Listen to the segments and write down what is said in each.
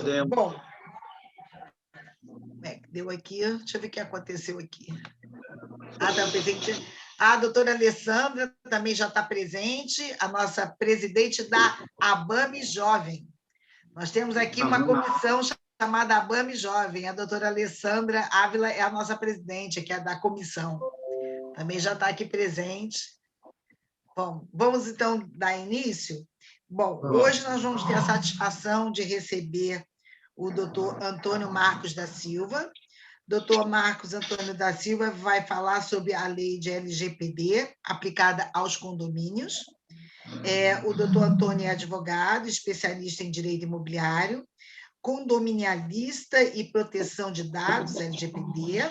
Podemos. Bom, deu aqui, deixa eu ver o que aconteceu aqui. Tá presente. A doutora Alessandra também já está presente, a nossa presidente da ABAME Jovem. Nós temos aqui uma comissão chamada ABAME Jovem. A doutora Alessandra Ávila é a nossa presidente, que é da comissão. Também já está aqui presente. Bom, vamos então dar início? Bom, hoje nós vamos ter a satisfação de receber o doutor Antônio Marcos da Silva. Doutor Marcos Antônio da Silva vai falar sobre a lei de LGPD aplicada aos condomínios. O doutor Antônio é advogado, especialista em direito imobiliário, condominialista e proteção de dados, LGPD.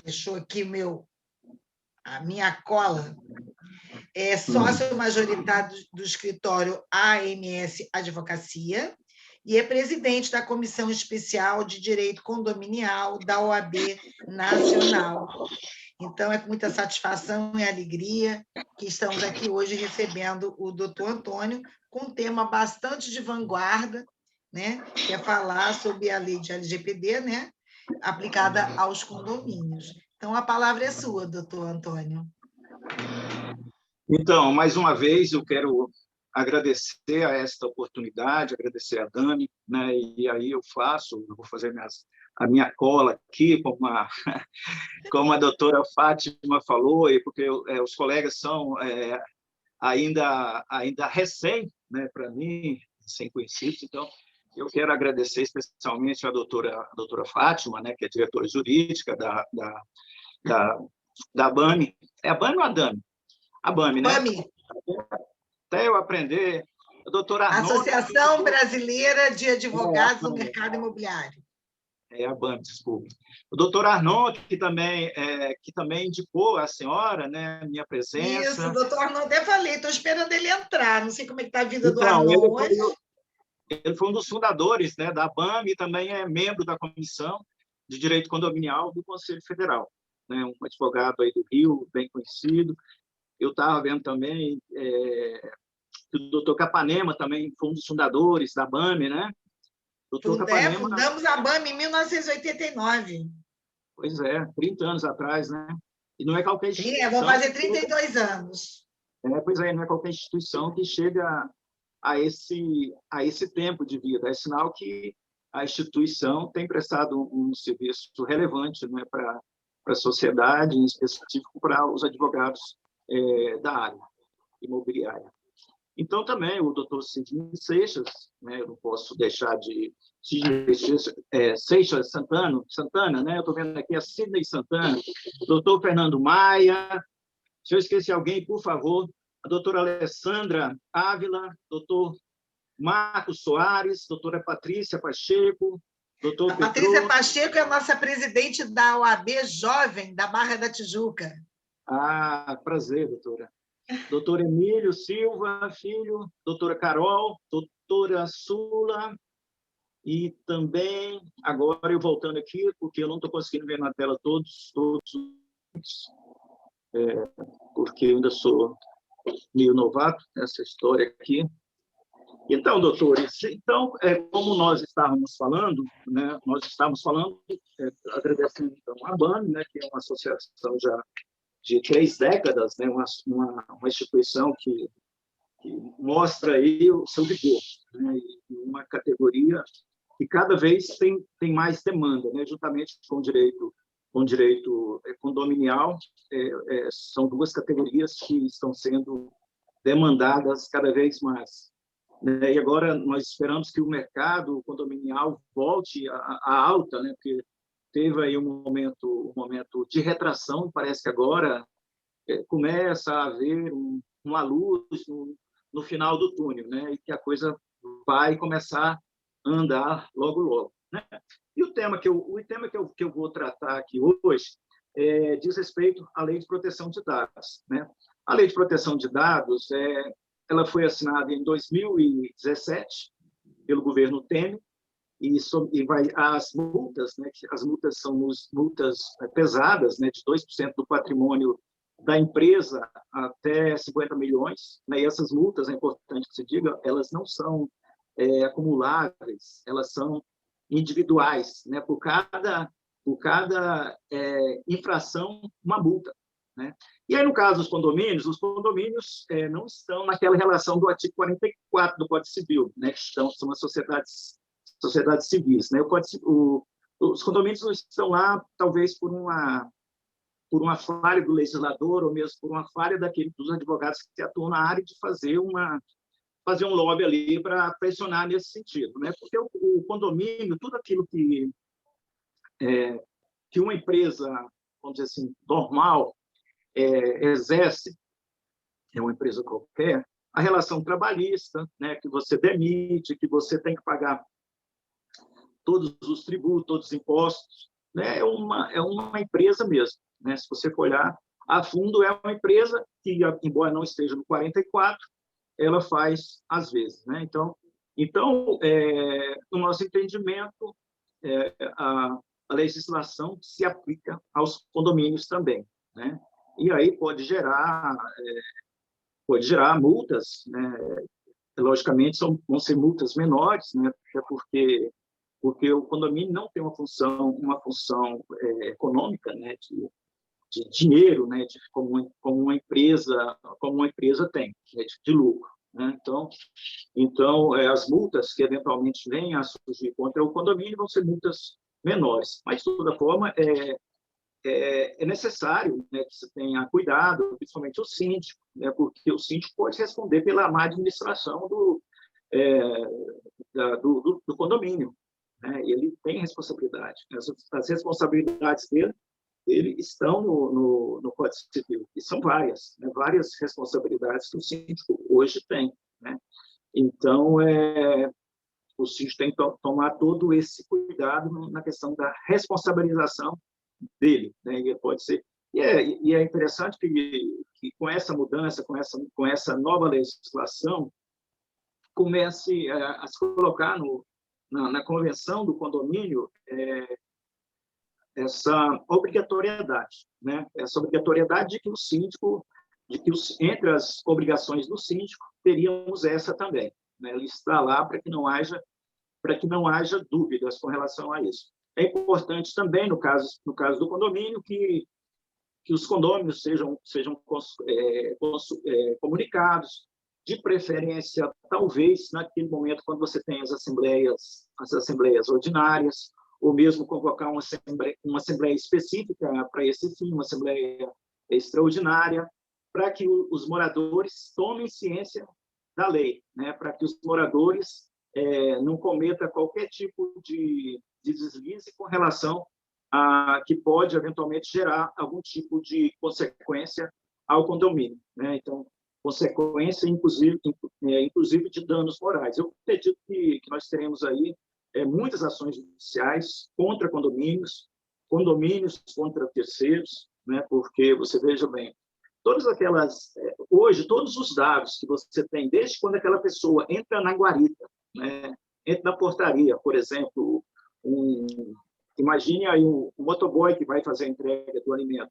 Deixou aqui a minha cola. É sócio majoritário do escritório AMS Advocacia e é presidente da Comissão Especial de Direito Condominial da OAB Nacional. Então, é com muita satisfação e alegria que estamos aqui hoje recebendo o doutor Antônio com um tema bastante de vanguarda, né? Que é falar sobre a lei de LGPD, né? Aplicada aos condomínios. Então, a palavra é sua, doutor Antônio. Então, mais uma vez, eu quero agradecer a esta oportunidade, agradecer a Dani, né? E aí eu vou fazer a minha cola aqui, como a doutora Fátima falou, e porque os colegas são ainda recém, né, para mim, sem conhecidos, então eu quero agradecer especialmente a doutora Fátima, né, que é diretora jurídica da ABAME. É a ABAME ou a DAME? A ABAME, né? ABAME. Até eu aprender. A doutora Arnon... Associação Brasileira de Advogados do Mercado Imobiliário. É a ABAME, desculpe. O doutor Arnon, que também indicou a senhora, né, minha presença. Isso, o doutor Arnon, até falei, estou esperando ele entrar, não sei como é que está a vida do Arnon hoje. Ele foi um dos fundadores, né, da ABAME e também é membro da Comissão de Direito Condominial do Conselho Federal, né, um advogado aí do Rio, bem conhecido. Eu estava vendo também que o doutor Capanema também foi um dos fundadores da ABAME, né? Fundamos a ABAME em 1989. Pois é, 30 anos atrás, né? E não é qualquer instituição... Vou fazer 32 anos. Pois é, não é qualquer instituição que chega a esse tempo de vida. É sinal que a instituição tem prestado um serviço relevante, né, para a sociedade, em específico para os advogados da área imobiliária. Então, também, o doutor Sidney Seixas, né, eu não posso deixar de... Seixas Santana, né? Eu estou vendo aqui a Sidney Santana, doutor Fernando Maia, se eu esqueci alguém, por favor, a doutora Alessandra Ávila, doutor Marcos Soares, doutora Patrícia Pacheco, doutor Petro... Patrícia Pacheco é a nossa presidente da OAB Jovem, da Barra da Tijuca. Prazer, doutora. Doutor Emílio Silva, filho, doutora Carol, doutora Sula, e também, agora eu voltando aqui, porque eu não estou conseguindo ver na tela todos porque eu ainda sou meio novato nessa história aqui. Então, doutores, como nós estávamos falando, né, agradecendo então, a ABAME, né, que é uma associação já de 3 décadas, né, uma instituição que mostra aí o seu vigor, né, e uma categoria que cada vez tem mais demanda, né, juntamente com o direito condominial, são 2 categorias que estão sendo demandadas cada vez mais. Né, e agora nós esperamos que o mercado condominial volte à alta, né, porque teve aí um momento de retração, parece que agora começa a haver uma luz no final do túnel, né? E que a coisa vai começar a andar logo, logo, né? E o tema que eu vou tratar aqui hoje diz respeito à Lei de Proteção de Dados, né? A Lei de Proteção de Dados ela foi assinada em 2017 pelo governo Temer, as multas, né, as multas são multas pesadas, né, de 2% do patrimônio da empresa até 50 milhões, né, e essas multas, é importante que se diga, elas não são acumuláveis, elas são individuais, né? Por cada infração, uma multa, né? E aí, no caso dos condomínios, os condomínios não estão naquela relação do artigo 44 do Código Civil, né? Que são as sociedades civis, né? Os condomínios não estão lá, talvez por uma falha do legislador, ou mesmo por uma falha dos advogados que atuam na área de fazer um lobby ali para pressionar nesse sentido, né? Porque o condomínio, tudo aquilo que uma empresa, vamos dizer assim, normal, exerce, é uma empresa qualquer, a relação trabalhista, né? Que você demite, que você tem que pagar todos os tributos, todos os impostos, né? É uma empresa mesmo, né? Se você for olhar a fundo, é uma empresa que, embora não esteja no 44, ela faz às vezes, né? Então, no nosso entendimento, a legislação se aplica aos condomínios também, né? E aí pode gerar multas, né? Logicamente vão ser multas menores, né? Porque o condomínio não tem uma função econômica, né? De dinheiro, né? Como uma empresa tem, né? De lucro, né? Então, as multas que eventualmente venham a surgir contra o condomínio vão ser multas menores, mas de toda forma é necessário, né, que você tenha cuidado, principalmente o síndico, né? Porque o síndico pode responder pela má administração do condomínio, né? Ele tem responsabilidade. As responsabilidades dele estão no Código Civil, e são várias, né? Várias responsabilidades que o síndico hoje tem, né? Então, o síndico tem que tomar todo esse cuidado na questão da responsabilização dele, né? E pode ser, e é interessante que com essa mudança, com essa nova legislação, comece a se colocar na convenção do condomínio essa obrigatoriedade, né? Essa obrigatoriedade de que o síndico, entre as obrigações do síndico, teríamos essa também, né? Ele está lá para que não haja dúvidas com relação a isso. É importante também, no caso do condomínio, que os condôminos sejam comunicados, de preferência, talvez, naquele momento, quando você tem as assembleias ordinárias, ou mesmo convocar uma assembleia específica para esse fim, uma assembleia extraordinária, para que os moradores tomem ciência da lei, né? Para que os moradores não cometam qualquer tipo de deslize com relação a que pode, eventualmente, gerar algum tipo de consequência ao condomínio, né? Então, consequência, inclusive de danos morais. Eu acredito que nós teremos aí muitas ações judiciais contra condomínios contra terceiros, né? Porque, você veja bem, hoje, todos os dados que você tem, desde quando aquela pessoa entra na guarita, né? Entra na portaria, por exemplo, imagine aí um motoboy que vai fazer a entrega do alimento,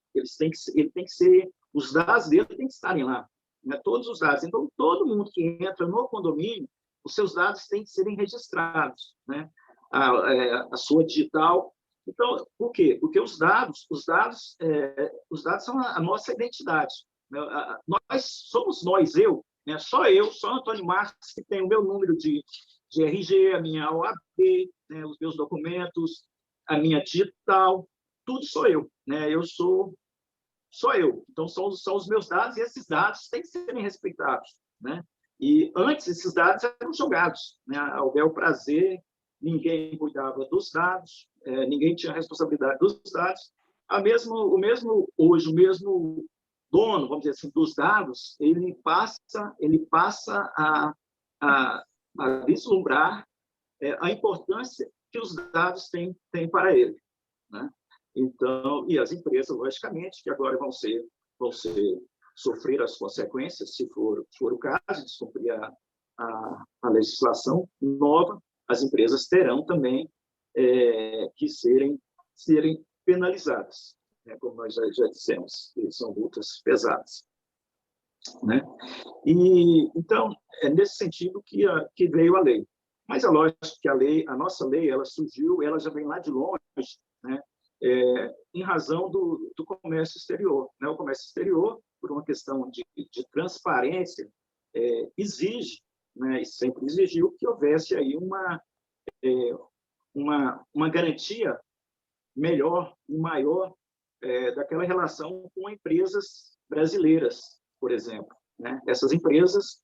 os dados dele têm que estarem lá, né? Todos os dados. Então, todo mundo que entra no condomínio, os seus dados têm que serem registrados, né? A sua digital. Então, por quê? Porque os dados são a nossa identidade, né? Somos nós, né? Só Antônio Marques, que tem o meu número de RG, a minha OAB, né? Os meus documentos, a minha digital, tudo sou eu, né? Sou eu. Então, são os meus dados, e esses dados têm que serem respeitados, né? E antes, esses dados eram jogados, né? Ao bel prazer, ninguém cuidava dos dados, ninguém tinha responsabilidade dos dados. Hoje, o mesmo dono, vamos dizer assim, dos dados, ele passa a vislumbrar a importância que os dados têm para ele, né? Então, e as empresas, logicamente, que agora vão sofrer as consequências, se for o caso, de descumprir a legislação nova, as empresas terão também que serem penalizadas, né? Como nós já dissemos, são multas pesadas, né? E então é nesse sentido que veio a lei, Mas é lógico que a nossa lei, ela surgiu, ela já vem lá de longe, né? Em razão do comércio exterior, né? O comércio exterior, por uma questão de transparência, exige, né? E sempre exigiu que houvesse aí uma garantia melhor e maior daquela relação com empresas brasileiras, por exemplo, né? Essas empresas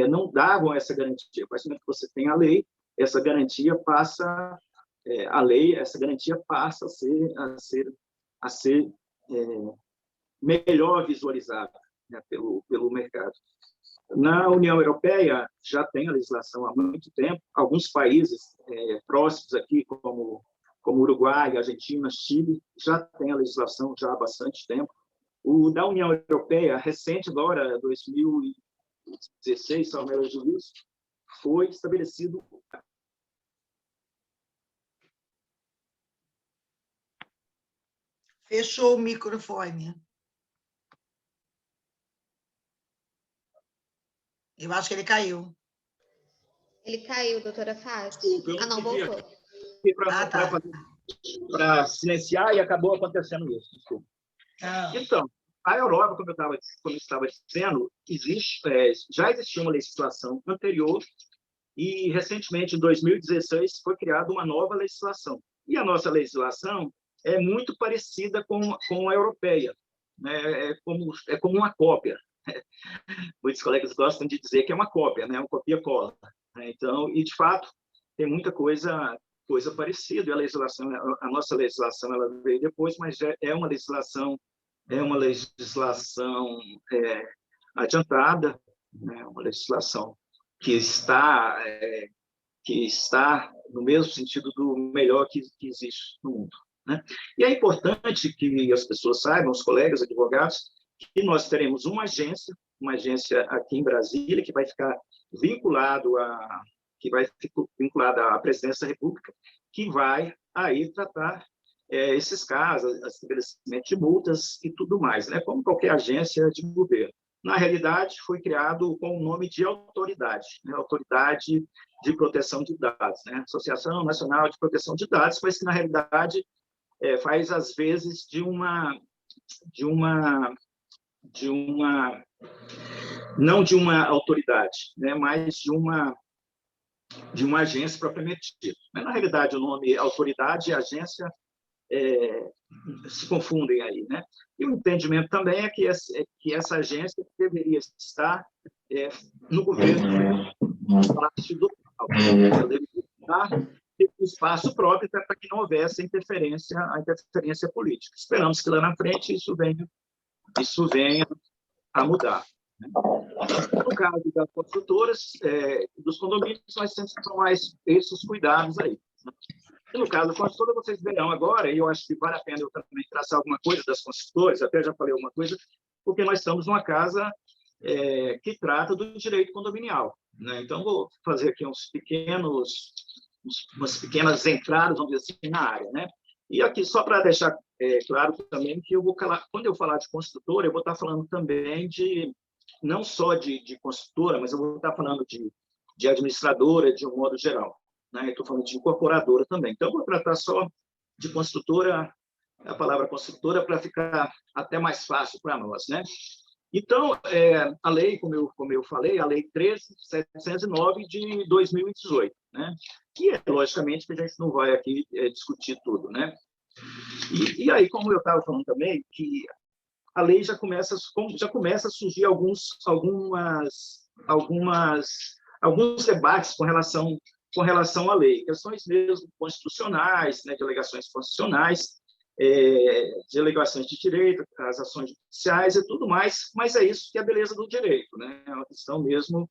não davam essa garantia. A partir do momento que você tem a lei, essa garantia passa essa garantia passa a ser melhor visualizada, né, pelo mercado. Na União Europeia já tem a legislação há muito tempo. Alguns países próximos aqui, como Uruguai, Argentina, Chile, já tem a legislação já há bastante tempo. O da União Europeia, recente agora, 2016, ao meu juízo, foi estabelecido. Fechou o microfone. Eu acho que ele caiu. Ele caiu, doutora Fátima. Não, voltou. Para silenciar e acabou acontecendo isso. Desculpa. Então, a Europa, como eu estava dizendo, já existia uma legislação anterior e, recentemente, em 2016, foi criada uma nova legislação. E a nossa legislação é muito parecida com a europeia, né? É como uma cópia. Muitos colegas gostam de dizer que é uma cópia, né? Uma copia-cola. Então, e, de fato, tem muita coisa parecida. A nossa legislação ela veio depois, mas é uma legislação adiantada, né? Uma legislação que está no mesmo sentido do melhor que existe no mundo, né? E é importante que as pessoas saibam, os colegas advogados, que nós teremos uma agência aqui em Brasília que vai ficar vinculada à Presidência da República, que vai aí tratar esses casos, estabelecimento de multas e tudo mais, né? Como qualquer agência de governo. Na realidade, foi criado com o nome de autoridade, né? Autoridade de Proteção de Dados, né? Associação Nacional de Proteção de Dados, mas que, na realidade, faz, às vezes, não de uma autoridade, né? Mas de uma agência propriamente dita. Mas, na realidade, o nome autoridade e agência se confundem aí, né? E o entendimento também é que essa agência deveria estar no governo ela deveria estar um espaço próprio para que não houvesse a interferência política. Esperamos que lá na frente isso venha a mudar, né? No caso das construtoras, dos condomínios, nós temos que tomar esses cuidados aí, né? E no caso da construtora, vocês verão agora, e eu acho que vale a pena eu também traçar alguma coisa das construtoras, até já falei alguma coisa, porque nós estamos numa casa que trata do direito condominial, né? Então, vou fazer aqui umas pequenas entradas, vamos dizer assim, na área, né? E aqui, só para deixar claro também que quando eu falar de construtora, eu vou estar falando também não só de construtora, mas eu vou estar falando de administradora, de um modo geral, né? Estou falando de incorporadora também. Então, eu vou tratar só de construtora, a palavra construtora, para ficar até mais fácil para nós, né? Então, a lei, como eu falei, a Lei 13.709 de 2018, né? Que logicamente, que a gente não vai aqui discutir tudo, né? E aí, como eu estava falando também, que a lei já começa a surgir alguns debates com relação à lei, questões mesmo constitucionais, né, de alegações constitucionais, de alegações de direito, as ações judiciais e tudo mais, mas é isso que é a beleza do direito, né? É uma questão mesmo,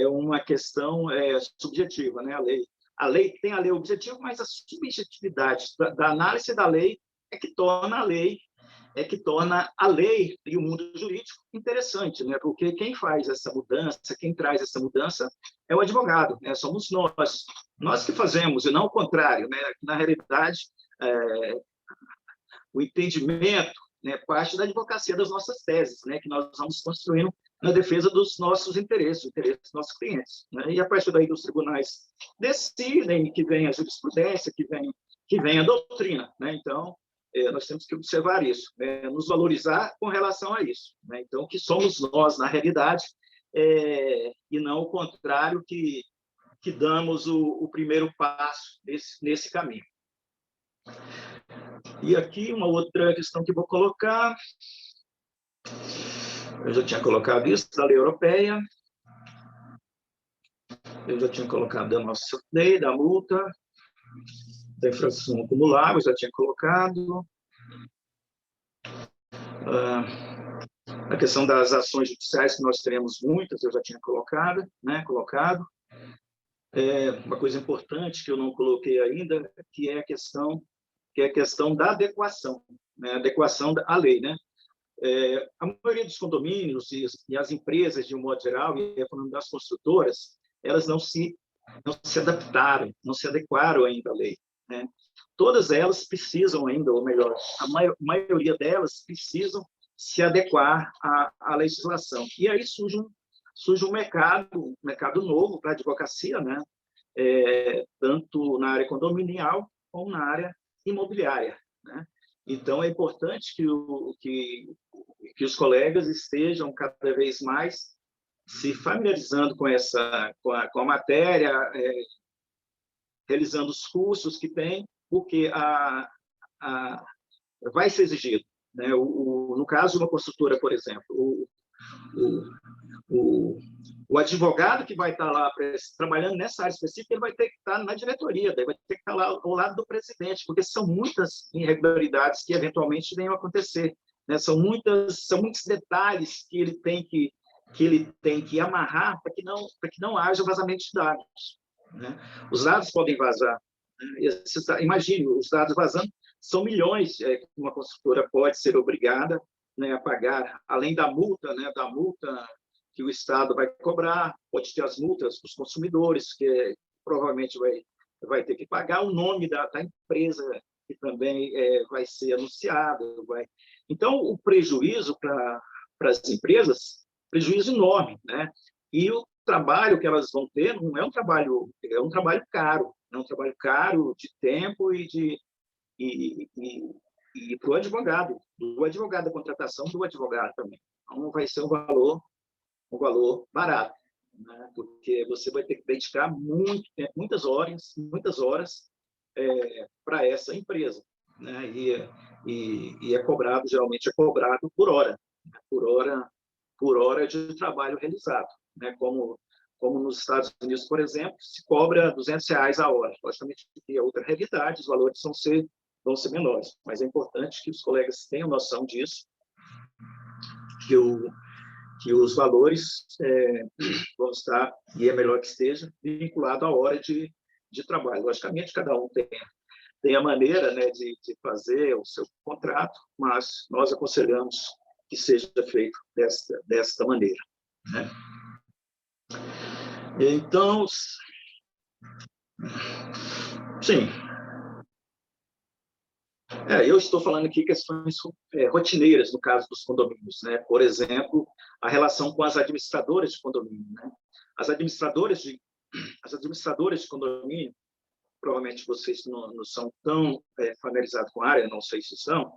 uma questão subjetiva, né? A lei tem a lei objetiva, mas a subjetividade da análise da lei é que torna a lei e o mundo jurídico interessante, né? Porque quem faz essa mudança, quem traz essa mudança é o advogado, né? Somos nós que fazemos, e não o contrário, né? Na realidade, o entendimento, né, parte da advocacia das nossas teses, né, que nós vamos construindo na defesa dos nossos interesses, dos nossos clientes, né? E a partir daí os tribunais decidem, que vem a jurisprudência, que vem a doutrina, né? Então, nós temos que observar isso, né? Nos valorizar com relação a isso, né? Então, que somos nós, na realidade, e não o contrário, que damos o primeiro passo nesse caminho. E aqui uma outra questão que vou colocar, eu já tinha colocado isso, da lei europeia, eu já tinha colocado da nossa lei, da multa, da infração acumulável, já tinha colocado. A questão das ações judiciais, que nós teremos muitas, eu já tinha colocado, né? Uma coisa importante que eu não coloquei ainda, que é a questão da adequação, né? Adequação à lei, né? A maioria dos condomínios e as empresas, de um modo geral, e falando das construtoras, elas não se adaptaram, não se adequaram ainda à lei, né? Todas elas precisam ainda, ou melhor, a maioria delas precisam se adequar à legislação. E aí surge um mercado novo para a advocacia, né? Tanto na área condominial como na área imobiliária, né? Então, é importante que os colegas estejam cada vez mais se familiarizando com a matéria, realizando os cursos que tem, porque vai ser exigido, né? No caso de uma construtora, por exemplo, o advogado que vai estar lá trabalhando nessa área específica, ele vai ter que estar na diretoria, vai ter que estar lá ao lado do presidente, porque são muitas irregularidades que eventualmente venham a acontecer, né? São muitos detalhes que ele tem que amarrar para que não haja vazamento de dados, né? Os dados podem vazar, né? Imagine, os dados vazando são milhões que uma construtora pode ser obrigada, né, a pagar, além da multa, né, que o Estado vai cobrar, pode ter as multas dos consumidores, que provavelmente vai ter que pagar, o nome da empresa, que também vai ser anunciado. Então, o prejuízo para as empresas, prejuízo enorme, né? E o trabalho que elas vão ter não é um trabalho, é um trabalho caro, é um trabalho caro de tempo e para o advogado, da contratação do advogado também. Então, não vai ser um valor barato, né? Porque você vai ter que dedicar muito tempo, muitas horas para essa empresa, né? E geralmente é cobrado por hora, né? por hora de trabalho realizado, né? Como nos Estados Unidos, por exemplo, se cobra R$200 a hora. Logicamente, que é outra realidade, os valores vão ser menores, mas é importante que os colegas tenham noção disso, que os valores vão estar, e é melhor que esteja, vinculado à hora de trabalho. Logicamente, cada um tem a maneira, né, de fazer o seu contrato, mas nós aconselhamos que seja feito desta maneira, né? Então, sim. Eu estou falando aqui questões rotineiras, no caso dos condomínios, né? Por exemplo, a relação com as administradoras de condomínio, né? As administradoras de condomínio, provavelmente vocês não são tão familiarizados com a área, não sei se são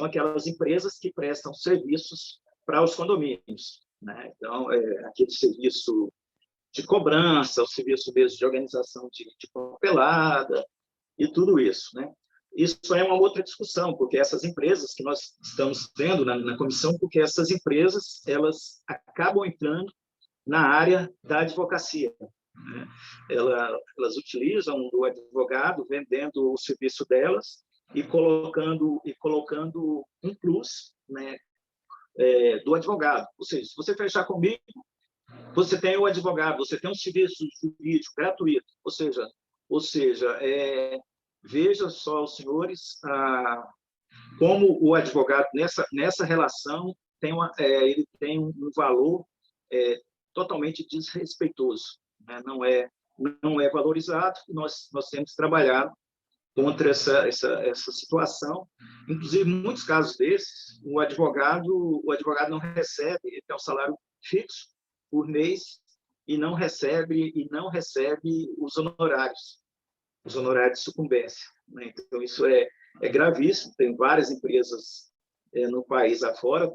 aquelas empresas que prestam serviços para os condomínios, né? Então, aquele serviço de cobrança, o serviço mesmo de organização de papelada e tudo isso, né? Isso é uma outra discussão, porque essas empresas que nós estamos vendo na comissão, porque essas empresas, elas acabam entrando na área da advocacia, né? Elas utilizam o advogado vendendo o serviço delas e colocando um plus, né, do advogado. Ou seja, se você fechar comigo, você tem o advogado, você tem um serviço jurídico gratuito. Ou seja, veja só, os senhores, como o advogado, nessa relação, ele tem um valor totalmente desrespeitoso, né? Não é valorizado. Nós temos trabalhado contra essa situação. Inclusive, em muitos casos desses, o advogado não recebe, ele tem um salário fixo por mês e não recebe os honorários de sucumbência, né? Então isso é gravíssimo. Tem várias empresas no país afora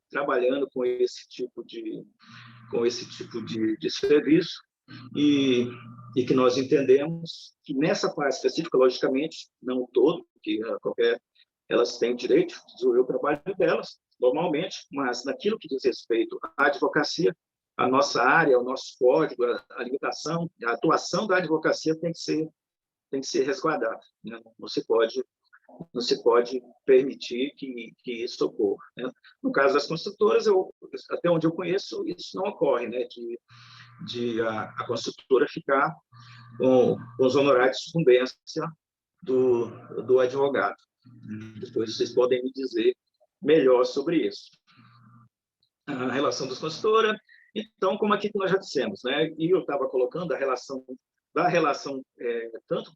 trabalhando com esse tipo de serviço, e que nós entendemos que nessa parte específica, logicamente, não o todo, que elas têm direito de desenvolver o trabalho delas, normalmente, mas naquilo que diz respeito à advocacia, a nossa área, o nosso código, a limitação, a atuação da advocacia tem que ser resguardada, né? Não se pode permitir que isso ocorra, né? No caso das construtoras, até onde eu conheço, isso não ocorre, né? De a construtora ficar com os honorários de sucumbência do advogado. Depois vocês podem me dizer melhor sobre isso. A relação das construtoras, então, como aqui que nós já dissemos, né? E eu estava colocando a relação tanto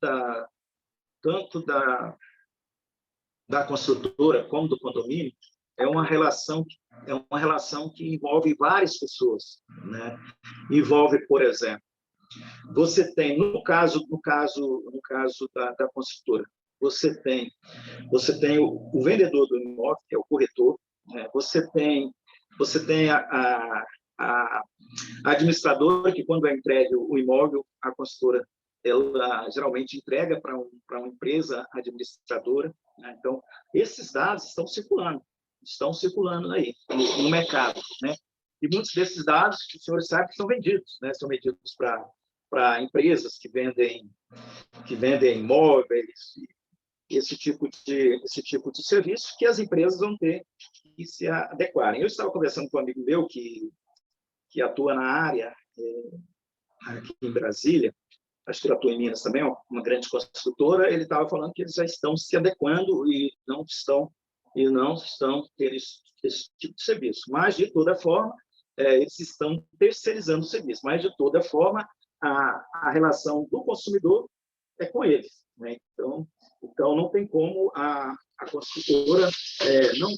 da construtora como do condomínio, é uma relação que envolve várias pessoas, né? Envolve, por exemplo, você tem, no caso da construtora, você tem o vendedor do imóvel, que é o corretor, né? Você tem a administradora, que quando é entregue o imóvel, a construtora ela geralmente entrega para uma empresa administradora, né? Então, esses dados estão circulando aí no mercado, né? E muitos desses dados, os senhores sabem, que são vendidos, né? São vendidos para empresas que vendem imóveis, esse tipo de serviço que as empresas vão ter que se adequarem. Eu estava conversando com um amigo meu que atua na área aqui em Brasília, acho que ele atua em Minas também, uma grande construtora. Ele estava falando que eles já estão se adequando e não estão tendo esse tipo de serviço. Mas, de toda forma, eles estão terceirizando o serviço. Mas, de toda forma, a relação do consumidor é com eles, né? Então não tem como a construtora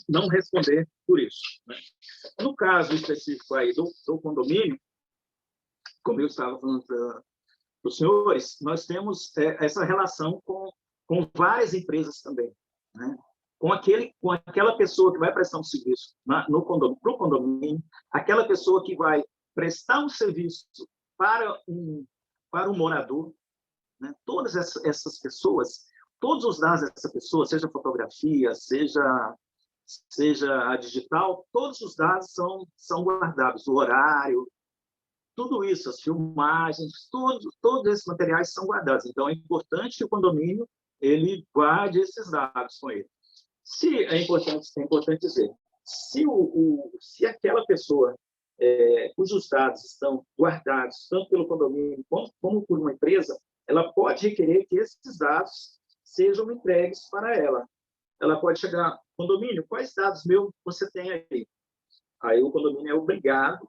não responder por isso, né? No caso específico aí do condomínio, como eu estava falando para os senhores, nós temos essa relação com várias empresas também, né? Com aquela pessoa que vai prestar um serviço para o condomínio, aquela pessoa que vai prestar um serviço para um morador, né? Todas essas pessoas, todos os dados dessa pessoa, seja fotografia, seja a digital, todos os dados são guardados, o horário, tudo isso, as filmagens, todos esses materiais são guardados. Então, é importante que o condomínio ele guarde esses dados com ele. É importante dizer, se aquela pessoa cujos dados estão guardados tanto pelo condomínio como por uma empresa, ela pode requerer que esses dados sejam entregues para ela. Ela pode chegar, condomínio, quais dados meus você tem aí? Aí o condomínio é obrigado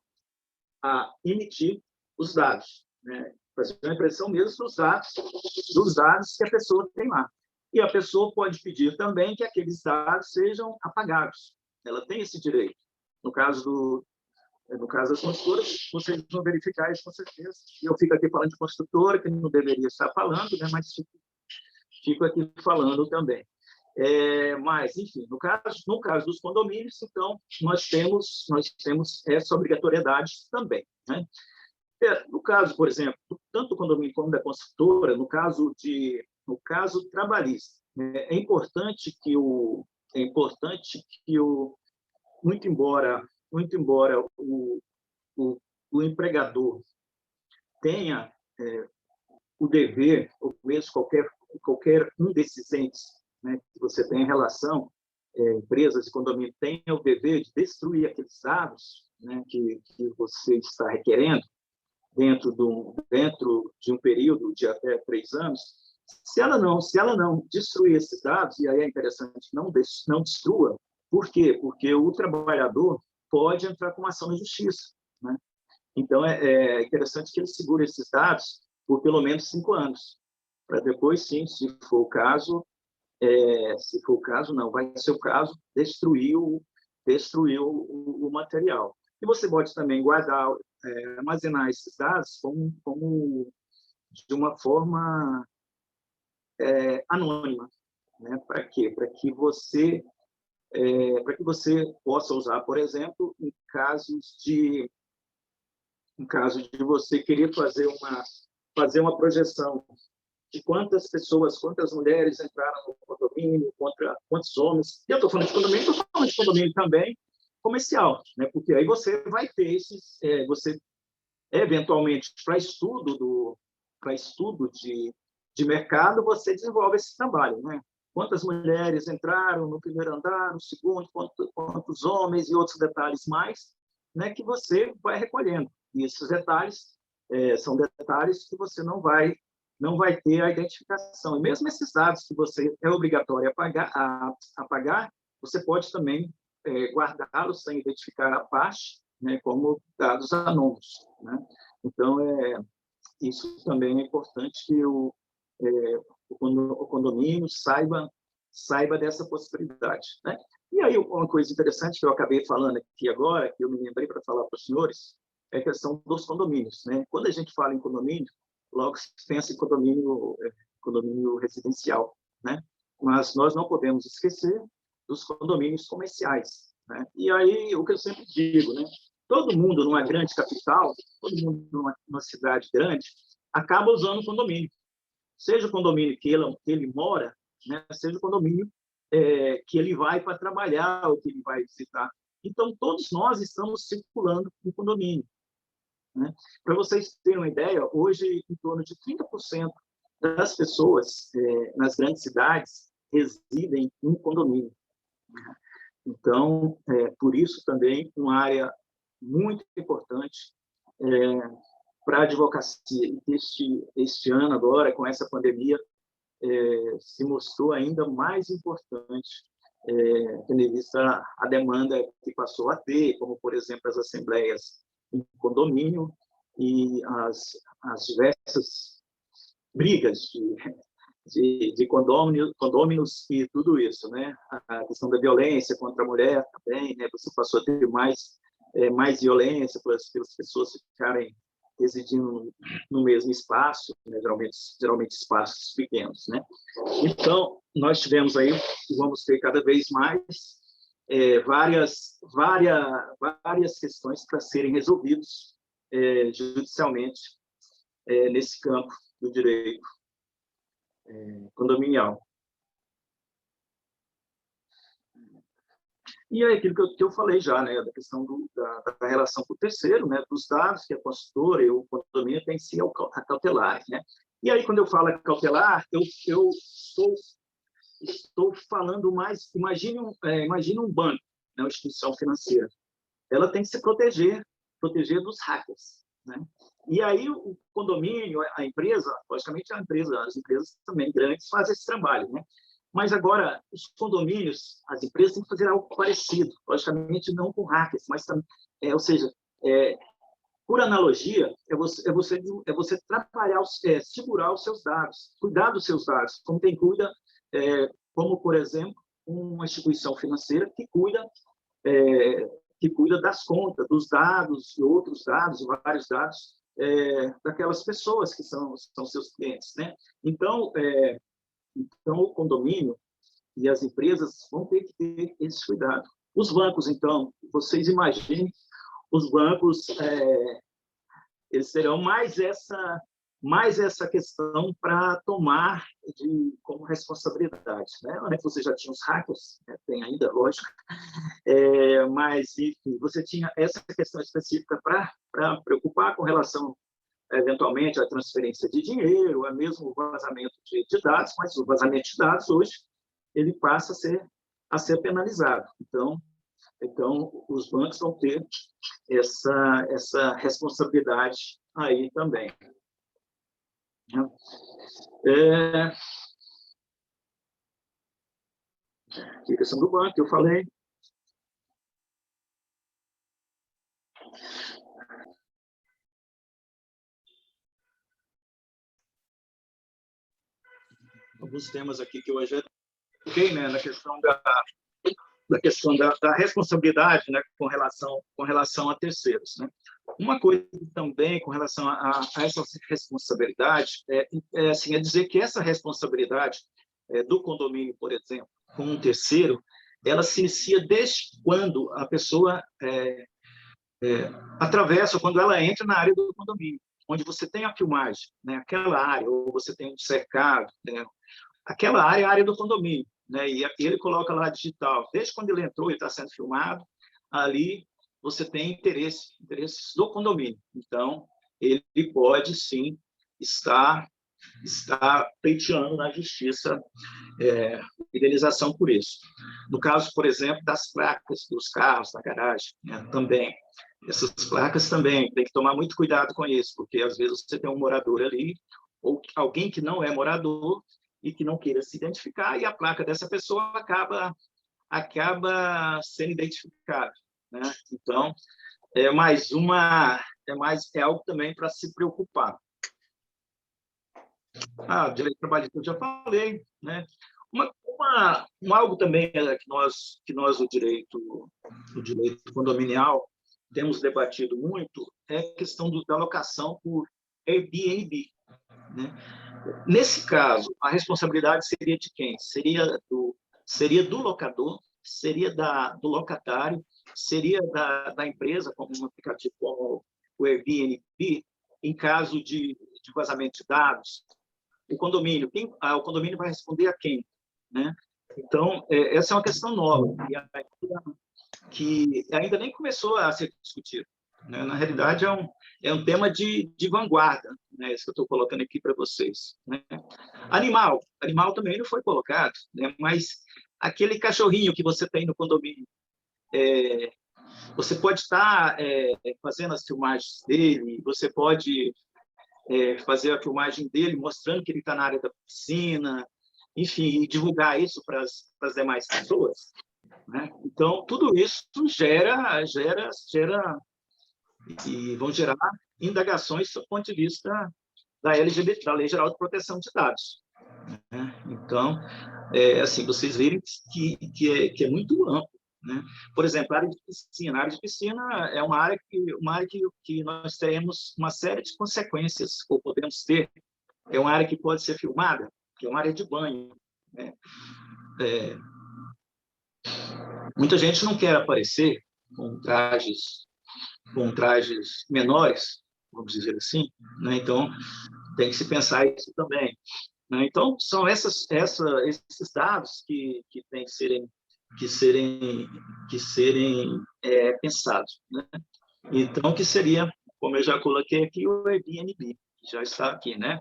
a emitir os dados, né? Fazer uma impressão mesmo dos dados que a pessoa tem lá. E a pessoa pode pedir também que aqueles dados sejam apagados. Ela tem esse direito. No caso das construtoras, vocês vão verificar isso com certeza. Eu fico aqui falando de construtora, que não deveria estar falando, né? Mas fico aqui falando também. Mas, enfim, no caso dos condomínios, então, nós temos essa obrigatoriedade também, né? No caso, por exemplo, tanto do condomínio como da construtora, no caso trabalhista, né, é importante que muito embora o empregador tenha o dever, ou mesmo qualquer um desses entes, né, que você tem em relação, empresas e condomínio, tenha o dever de destruir aqueles dados, né, que você está requerendo dentro de um período de até 3 anos. Se ela não destruir esses dados, e aí é interessante que não destrua, por quê? Porque o trabalhador pode entrar com uma ação na justiça, né? Então, é interessante que ele segure esses dados por pelo menos 5 anos, para depois, sim, se for o caso, não, vai ser o caso, destruir o material. E você pode também guardar, armazenar esses dados de uma forma anônima, né? Para quê? Para que você possa usar, por exemplo, em caso de você querer fazer uma projeção de quantas pessoas, quantas mulheres entraram no condomínio, quantos homens. E eu estou falando de condomínio, estou falando de condomínio também comercial, né? Porque aí você vai ter você eventualmente para estudo de mercado, você desenvolve esse trabalho, né? Quantas mulheres entraram no primeiro andar, no segundo, quantos homens e outros detalhes mais, né? Que você vai recolhendo. E esses detalhes são detalhes que você não vai ter a identificação. E mesmo esses dados que você é obrigatório a pagar, você pode também guardá-los sem identificar a parte, né, como dados anônimos, né? Então, isso também é importante que o condomínio saiba dessa possibilidade, né? E aí, uma coisa interessante que eu acabei falando aqui agora, que eu me lembrei para falar para os senhores, é a questão dos condomínios, né? Quando a gente fala em condomínio, logo se pensa em condomínio residencial, né? Mas nós não podemos esquecer dos condomínios comerciais, né? E aí, o que eu sempre digo, né? Todo mundo numa grande capital, todo mundo numa cidade grande, acaba usando o condomínio. Seja o condomínio que ele mora, né? Seja o condomínio que ele vai para trabalhar ou que ele vai visitar. Então, todos nós estamos circulando no condomínio, né? Para vocês terem uma ideia, hoje, em torno de 30% das pessoas nas grandes cidades residem em condomínio. Então, por isso também, uma área muito importante para a advocacia. E este ano, agora, com essa pandemia, se mostrou ainda mais importante, tendo em vista a demanda que passou a ter, como, por exemplo, as assembleias em condomínio e as diversas brigas de condôminos e tudo isso, né? A questão da violência contra a mulher também, né? Você passou a ter mais violência pelas pessoas ficarem residindo no mesmo espaço, né? geralmente espaços pequenos, né? Então, nós tivemos aí, e vamos ter cada vez mais, várias questões para serem resolvidas judicialmente nesse campo do direito condominial. E é aquilo que eu falei já, né, da questão da relação com o terceiro, né, dos dados que a construtora e o condomínio têm si a cautelar, né? E aí, quando eu falo cautelar, eu estou falando mais... Imagine um banco, né, uma instituição financeira. Ela tem que se proteger dos hackers, né? E aí, o condomínio, a empresa, logicamente, as empresas também grandes fazem esse trabalho, né? Mas agora, os condomínios, as empresas têm que fazer algo parecido, logicamente não com hackers, mas também, ou seja, por analogia, é você trabalhar, segurar os seus dados, cuidar dos seus dados, como quem cuida, como, por exemplo, uma instituição financeira que cuida das contas, dos dados e outros dados, vários dados, daquelas pessoas que são seus clientes, né? Então, o condomínio e as empresas vão ter que ter esse cuidado. Os bancos, então, vocês imaginem, os bancos eles terão mais essa questão para tomar como responsabilidade, né? Você já tinha os hackers, né? Tem ainda, lógico, mas, enfim, você tinha essa questão específica para preocupar com relação, eventualmente, à transferência de dinheiro, mesmo o vazamento de dados, mas o vazamento de dados, hoje, ele passa a ser penalizado. Então, os bancos vão ter essa responsabilidade aí também. A questão do banco, eu falei. Alguns temas aqui que hoje toquei, né, na questão da questão da responsabilidade, né, com relação a terceiros, né? Uma coisa também com relação a essa responsabilidade é dizer que essa responsabilidade do condomínio, por exemplo, com um terceiro, ela se inicia desde quando a pessoa atravessa, quando ela entra na área do condomínio, onde você tem a filmagem, né, aquela área, ou você tem um cercado, né, aquela área é a área do condomínio, né, e ele coloca lá digital. Desde quando ele entrou e está sendo filmado, ali você tem interesses do condomínio. Então, ele pode, sim, estar pleiteando na justiça indenização por isso. No caso, por exemplo, das placas dos carros na garagem, né, também. Essas placas também, tem que tomar muito cuidado com isso, porque às vezes você tem um morador ali, ou alguém que não é morador e que não queira se identificar, e a placa dessa pessoa acaba sendo identificada, né? Então, é algo também para se preocupar. Direito trabalhista, eu já falei, né? Algo também que nós o direito condominial temos debatido muito é a questão da locação por Airbnb, né? Nesse caso, a responsabilidade seria de quem? Seria do locador, seria do locatário, seria da empresa, como um aplicativo como o Airbnb, em caso de vazamento de dados. O condomínio vai responder a quem, né? Então, essa é uma questão nova, que ainda nem começou a ser discutido, né? Na realidade, é um tema de vanguarda, né? Isso que eu estou colocando aqui para vocês, né? Animal também não foi colocado, né? Mas aquele cachorrinho que você tem no condomínio, você pode estar fazendo as filmagens dele, você pode fazer a filmagem dele mostrando que ele está na área da piscina, enfim, e divulgar isso para as demais pessoas, né? Então, tudo isso gera e vão gerar indagações do ponto de vista da LGBT, da Lei Geral de Proteção de Dados, né? Então, assim, vocês verem que é muito amplo, né? Por exemplo, a área de piscina. A área de piscina é uma área que nós teremos uma série de consequências, ou podemos ter. É uma área que pode ser filmada, que é uma área de banho, né? Muita gente não quer aparecer com trajes menores, vamos dizer assim, né? Então, tem que se pensar isso também, né? Então, são esses dados que têm que serem pensados, né? Então, que seria, como eu já coloquei aqui, o Airbnb, que já está aqui, né?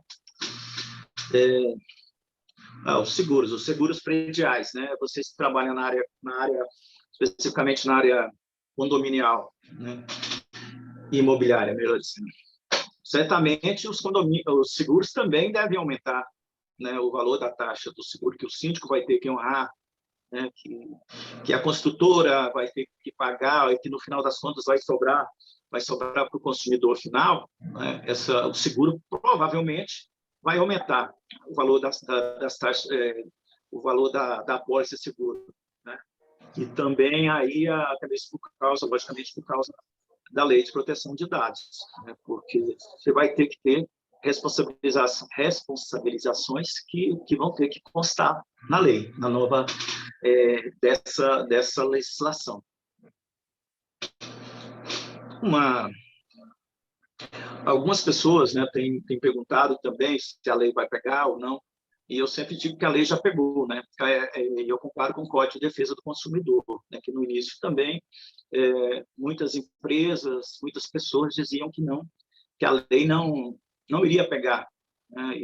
Os seguros prediais, né? Vocês que trabalham especificamente na área condominial, né? Imobiliária, melhor dizendo. Certamente, os seguros também devem aumentar, né, o valor da taxa do seguro que o síndico vai ter que honrar, né, que a construtora vai ter que pagar, e que, no final das contas, vai sobrar para o consumidor final, né? O seguro provavelmente vai aumentar o valor das taxas, o valor da apólice seguro, né? E também aí, logicamente, por causa da Lei de Proteção de Dados, né? Porque você vai ter que ter responsabilizações que vão ter que constar na lei, na nova dessa legislação. Algumas pessoas, né, têm perguntado também se a lei vai pegar ou não, e eu sempre digo que a lei já pegou, né? Eu comparo com o Código de Defesa do Consumidor, né, que no início também muitas empresas, muitas pessoas diziam que a lei não iria pegar, né?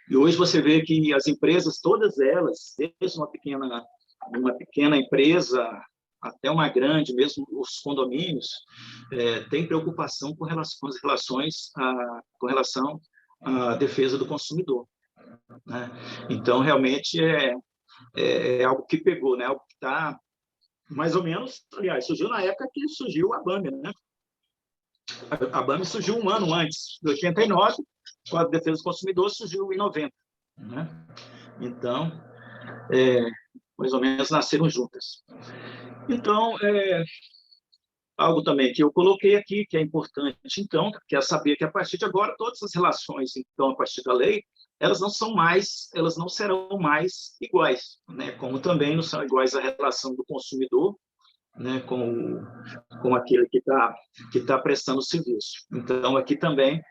E hoje você vê que as empresas, todas elas, desde uma pequena empresa até uma grande, mesmo os condomínios, têm preocupação com relação à defesa do consumidor, né? Então, realmente, é algo que pegou, né? Algo que está, mais ou menos, aliás, surgiu na época que surgiu a ABAME, né? A ABAME surgiu um ano antes, de 89, com a defesa do consumidor surgiu em 90, né? Então, mais ou menos nasceram juntas. Então, algo também que eu coloquei aqui, que é importante, então, que é saber que, a partir de agora, todas as relações, então, a partir da lei, elas não serão mais iguais, né? Como também não são iguais a relação do consumidor, né, com aquele que tá prestando o serviço. Então, aqui também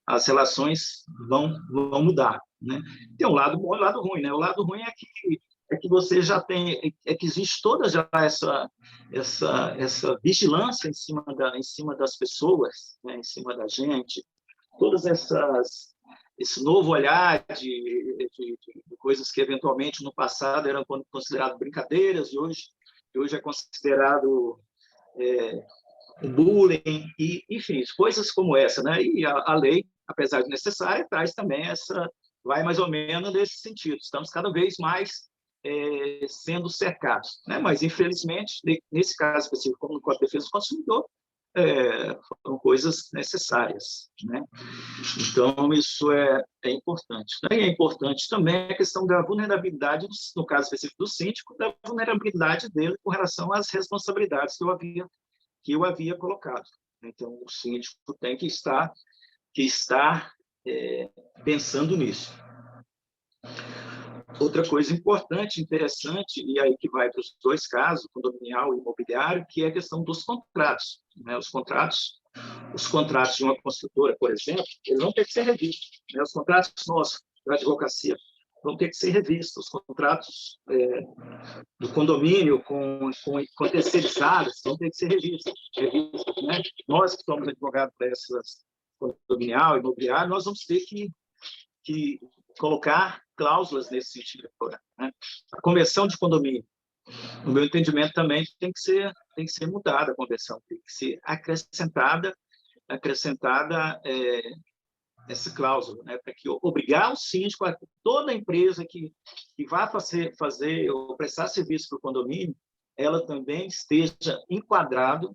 as relações vão mudar, né? Tem um lado bom e um lado ruim, né? O lado ruim é que você já tem, que existe toda já essa vigilância em cima das pessoas, né, em cima da gente, todas esse novo olhar de coisas que eventualmente no passado eram consideradas brincadeiras e hoje é considerado bullying e, enfim, coisas como essa, né? E a lei, apesar de necessária, traz também vai mais ou menos nesse sentido. Estamos cada vez mais sendo cercados, né? Mas, infelizmente, nesse caso específico, como no Código de Defesa do Consumidor, foram coisas necessárias, né? Então, isso é importante. E é importante também a questão da vulnerabilidade, no caso específico do síndico, da vulnerabilidade dele com relação às responsabilidades que eu havia colocado. Então, o síndico tem que estar pensando nisso. Outra coisa importante, interessante, e aí que vai para os dois casos, condominial e imobiliário, que é a questão dos contratos, né? Os contratos de uma construtora, por exemplo, eles vão ter que ser revistos, né? Os contratos nossos da advocacia vão ter que ser revistos, os contratos do condomínio com terceirizadas vão ter que ser revistos, né? Nós que somos advogados dessas condominial, imobiliário, nós vamos ter que colocar cláusulas nesse sentido, né? A conversão de condomínio, no meu entendimento, também tem que ser mudada a conversão, tem que ser acrescentada essa cláusula, né? Para que obrigar o síndico, a toda empresa que vá fazer ou prestar serviço para o condomínio, ela também esteja enquadrada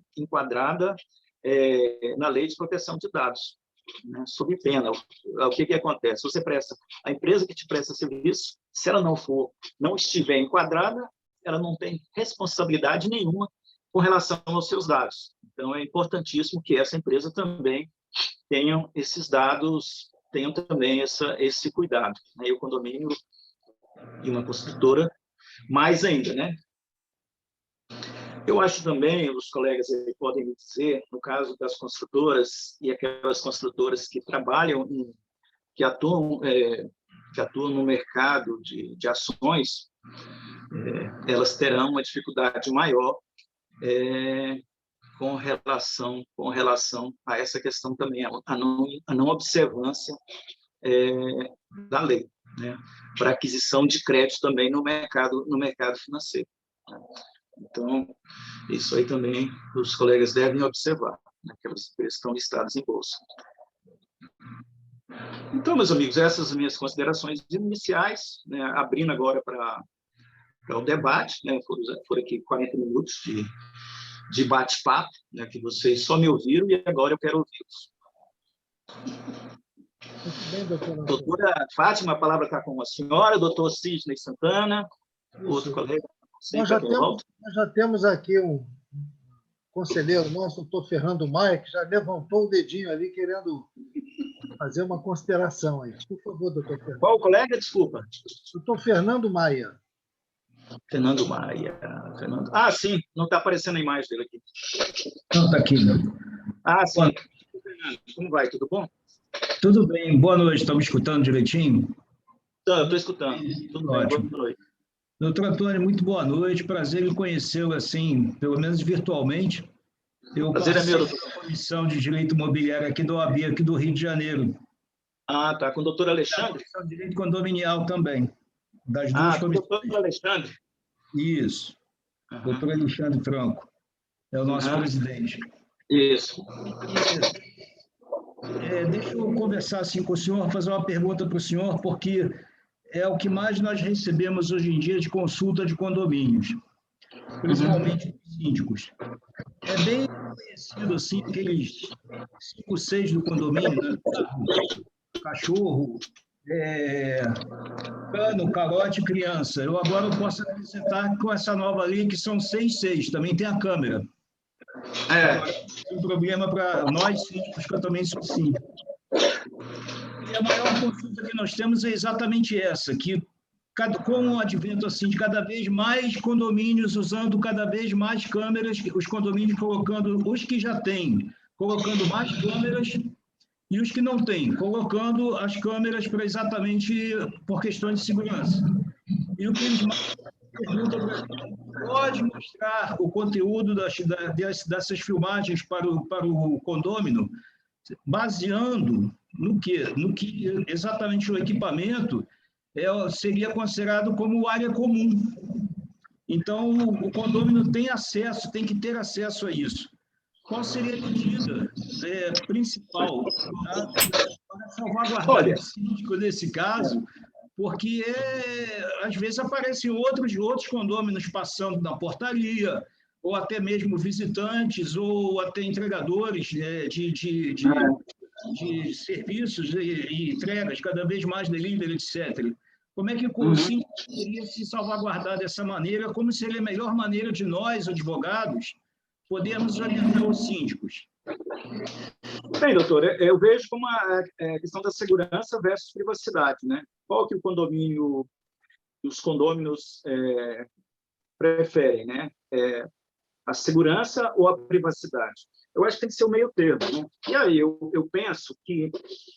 na lei de proteção de dados, né? Sob pena. O que acontece? A empresa que te presta serviço, se ela não estiver enquadrada, ela não tem responsabilidade nenhuma com relação aos seus dados. Então, é importantíssimo que essa empresa também tenham esses dados, tenham também esse cuidado, né? E o condomínio e uma construtora, mais ainda, né? Eu acho também, os colegas aí podem me dizer, no caso das construtoras e aquelas construtoras que trabalham, que atuam no mercado de ações, elas terão uma dificuldade maior com relação a essa questão também, a não observância da lei, né? Para aquisição de crédito também no mercado financeiro, né? Então, isso aí também os colegas devem observar, né? Aquelas empresas estão listadas em bolsa. Então, meus amigos, essas são minhas considerações iniciais, né? Abrindo agora para o debate, né? Foram aqui 40 minutos de bate-papo, né? Que vocês só me ouviram e agora eu quero ouvi-los. Muito bem, doutora. Doutora Fátima, a palavra está com a senhora, doutor Sidney Santana, outro colega. Nós já temos aqui um conselheiro nosso, o doutor Fernando Maia, que já levantou o dedinho ali, querendo fazer uma consideração aí. Por favor, doutor Fernando. Qual colega? Desculpa. Doutor Fernando Maia. Fernando Maia. Ah, sim, não está aparecendo a imagem dele aqui. Não, está aqui, não. Ah, sim. Como vai? Tudo bom? Tudo bem. Boa noite. Estão me escutando direitinho? Estou escutando. Tudo ótimo. Bem, boa noite. Doutor Antônio, muito boa noite. Prazer em conhecê-lo, assim, pelo menos virtualmente. Eu prazer é meu, doutor. Na Comissão de Direito Imobiliário aqui do OAB, aqui do Rio de Janeiro. Ah, tá. Com o doutor Alexandre? Comissão de Direito Condominial também. Das duas comissões. Doutor Alexandre? Isso. Doutor Alexandre Franco. É o nosso presidente. Isso. Deixa eu conversar assim com o senhor, fazer uma pergunta para o senhor, porque é o que mais nós recebemos hoje em dia de consulta de condomínios, principalmente dos síndicos. É bem conhecido, assim, aqueles 5, 6 do condomínio, né? Cachorro, cano, calote, criança. Eu agora posso acrescentar com essa nova lei que são 6, também tem a câmera. Agora, tem um problema para nós síndicos, que eu também sou síndico. E a maior consulta que nós temos é exatamente essa, que com o advento assim, de cada vez mais condomínios usando cada vez mais câmeras, os condomínios colocando, os que já têm, colocando mais câmeras, e os que não têm, colocando as câmeras para exatamente por questões de segurança. E o que eles mais perguntam para a gente, pode mostrar o conteúdo dessas filmagens para o condômino, baseando no que exatamente o equipamento seria considerado como área comum. Então, o condômino tem que ter acesso a isso. Qual seria a medida principal para salvaguardar o síndico nesse caso? Porque, às vezes, aparecem outros condôminos passando na portaria, ou até mesmo visitantes, ou até entregadores de serviços e entregas, cada vez mais delivery, etc. Como é que o síndico poderia se salvaguardar dessa maneira? Como seria a melhor maneira de nós, advogados, podermos orientar os síndicos? Bem, doutor, eu vejo como a questão da segurança versus privacidade, né? Qual que os condôminos preferem, né? A segurança ou a privacidade? Eu acho que tem que ser o meio termo, né? E aí eu penso que,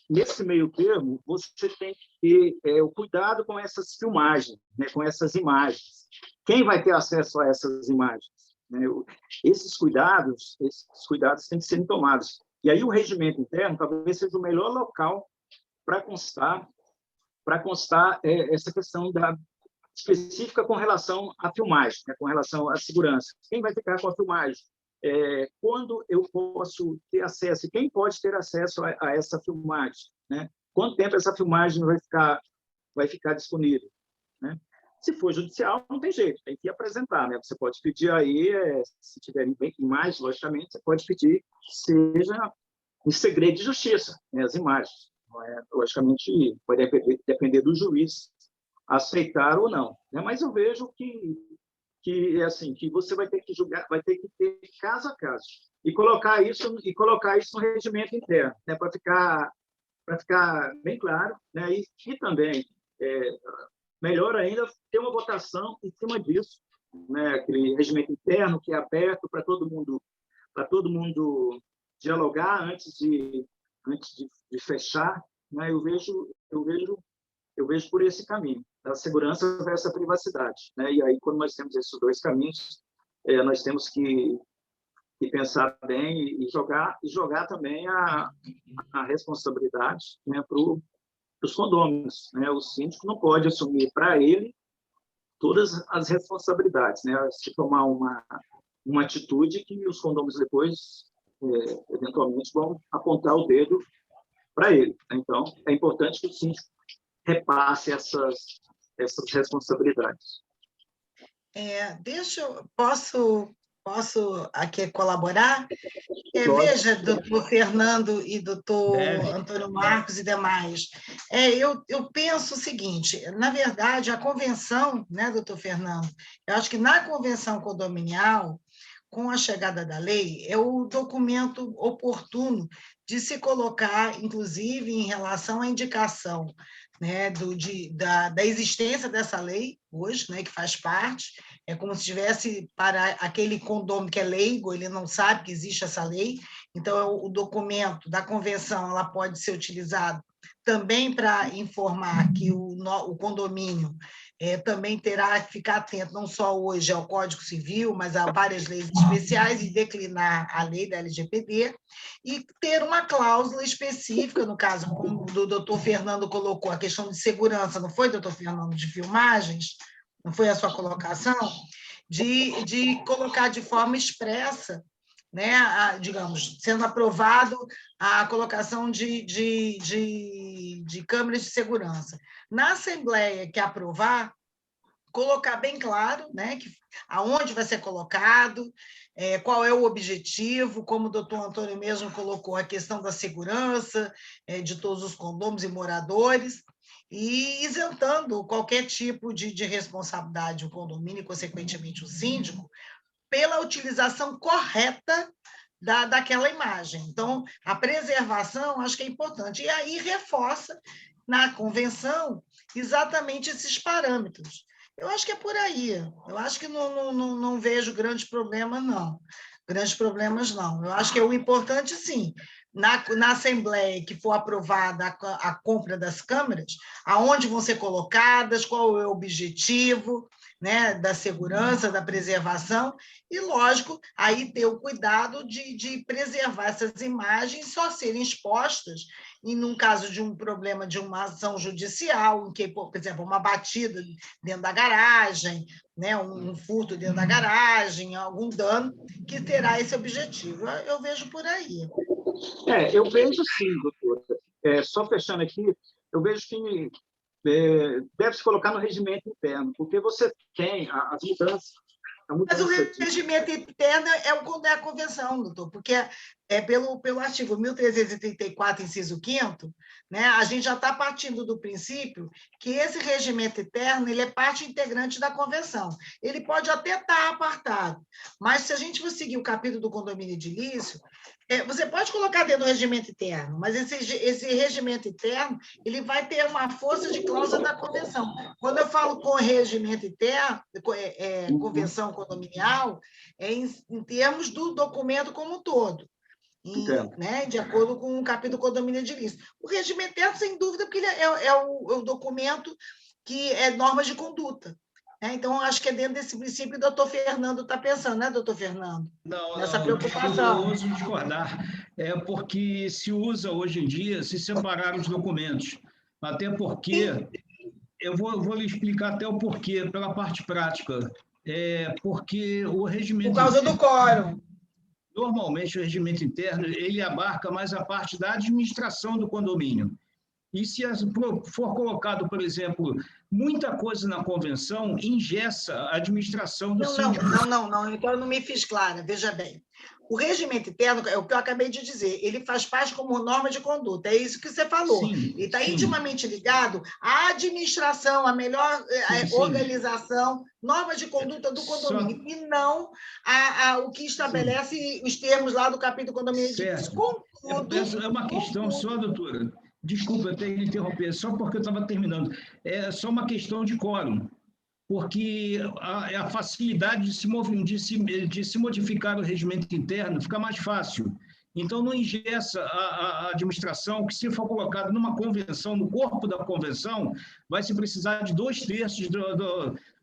nesse meio termo, você tem que ter o cuidado com essas filmagens, né? Com essas imagens. Quem vai ter acesso a essas imagens? Né? Esses cuidados têm que ser tomados. E aí o regimento interno talvez seja o melhor local para constar essa questão específica com relação à filmagem, né? Com relação à segurança. Quem vai ficar com a filmagem? Quando eu posso ter acesso? Quem pode ter acesso a essa filmagem? Né? Quanto tempo essa filmagem vai ficar disponível? Né? Se for judicial, não tem jeito, tem que apresentar, né? Você pode pedir aí, se tiverem imagens, logicamente, você pode pedir que seja em segredo de justiça, né? As imagens. Logicamente, vai depender do juiz aceitar ou não, né? Mas eu vejo que você vai ter que julgar, vai ter que ter caso a caso e colocar isso no regimento interno, né? Para ficar bem claro, né? E também melhor ainda ter uma votação em cima disso, né? Aquele regimento interno que é aberto para todo mundo dialogar antes de fechar, né? Eu vejo por esse caminho, da segurança versus a privacidade, né? E aí, quando nós temos esses dois caminhos, nós temos que pensar bem e jogar também a responsabilidade, né, para os condôminos, né? O síndico não pode assumir para ele todas as responsabilidades, né? Se tomar uma atitude que os condôminos depois, eventualmente, vão apontar o dedo para ele. Então, é importante que o síndico repasse essas responsabilidades. Posso aqui colaborar? Veja, doutor Fernando e doutor Antônio Marcos e demais, eu penso o seguinte, na verdade, a convenção, né, doutor Fernando, eu acho que na convenção condominial, com a chegada da lei, é o documento oportuno de se colocar, inclusive, em relação à indicação, né, da existência dessa lei hoje, né, que faz parte, é como se tivesse para aquele condômino que é leigo, ele não sabe que existe essa lei, então o documento da convenção ela pode ser utilizado também para informar que o condomínio também terá que ficar atento não só hoje ao Código Civil, mas a várias leis especiais e declinar a lei da LGPD e ter uma cláusula específica, no caso, como o doutor Fernando colocou, a questão de segurança, não foi, doutor Fernando, de filmagens? Não foi a sua colocação? De colocar de forma expressa, né, digamos, sendo aprovado a colocação de câmeras de segurança. Na Assembleia que aprovar, colocar bem claro, né, aonde vai ser colocado, qual é o objetivo, como o doutor Antônio mesmo colocou, a questão da segurança de todos os condôminos e moradores, e isentando qualquer tipo de responsabilidade o condomínio e, consequentemente, o síndico, pela utilização correta daquela imagem. Então, a preservação acho que é importante. E aí reforça na convenção exatamente esses parâmetros. Eu acho que é por aí. Eu acho que não vejo grandes problemas, não. Grandes problemas, não. Eu acho que é o importante, sim, na Assembleia que for aprovada a compra das câmeras, aonde vão ser colocadas, qual é o objetivo, né, da segurança, da preservação, e, lógico, aí ter o cuidado de preservar essas imagens só serem expostas e, num caso de um problema de uma ação judicial, em que, por exemplo, uma batida dentro da garagem, né, um furto dentro da garagem, algum dano, que terá esse objetivo. Eu vejo por aí. Eu vejo sim, doutora. Só fechando aqui, eu vejo que deve se colocar no regimento interno, porque você tem as mudanças. Mas o regimento interno é a convenção, doutor, porque pelo artigo 1334, inciso 5º, né, a gente já está partindo do princípio que esse regimento interno ele é parte integrante da convenção. Ele pode até estar apartado, mas se a gente for seguir o capítulo do condomínio edilício, você pode colocar dentro do regimento interno, mas esse regimento interno ele vai ter uma força de cláusula da convenção. Quando eu falo com regimento interno, convenção condominial, em termos do documento como um todo, né, de acordo com o capítulo do condomínio edilício. O regimento interno, sem dúvida, porque ele é o documento que é normas de conduta. Então, acho que é dentro desse princípio que o doutor Fernando está pensando, né, doutor Fernando? Nessa preocupação. Eu ouso discordar. Porque se usa hoje em dia se separar os documentos. Até porque, eu vou lhe explicar até o porquê, pela parte prática. Porque o regimento... Por causa do quórum. Normalmente, o regimento interno ele abarca mais a parte da administração do condomínio. E se for colocado, por exemplo, muita coisa na convenção, engessa a administração do síndico. Não. Então, eu não me fiz clara. Veja bem. O regimento interno, é o que eu acabei de dizer, ele faz parte como norma de conduta. É isso que você falou. Sim, ele está intimamente ligado à administração, à melhor organização, norma de conduta do condomínio, e não o que estabelece os termos lá do capítulo do condomínio. Contudo, é uma questão só, doutora. Desculpa, eu tenho que interromper, só porque eu estava terminando. É só uma questão de quórum, porque a facilidade de se modificar o regimento interno fica mais fácil. Então, não engessa a administração, que se for colocado numa convenção, no corpo da convenção, vai se precisar de 2/3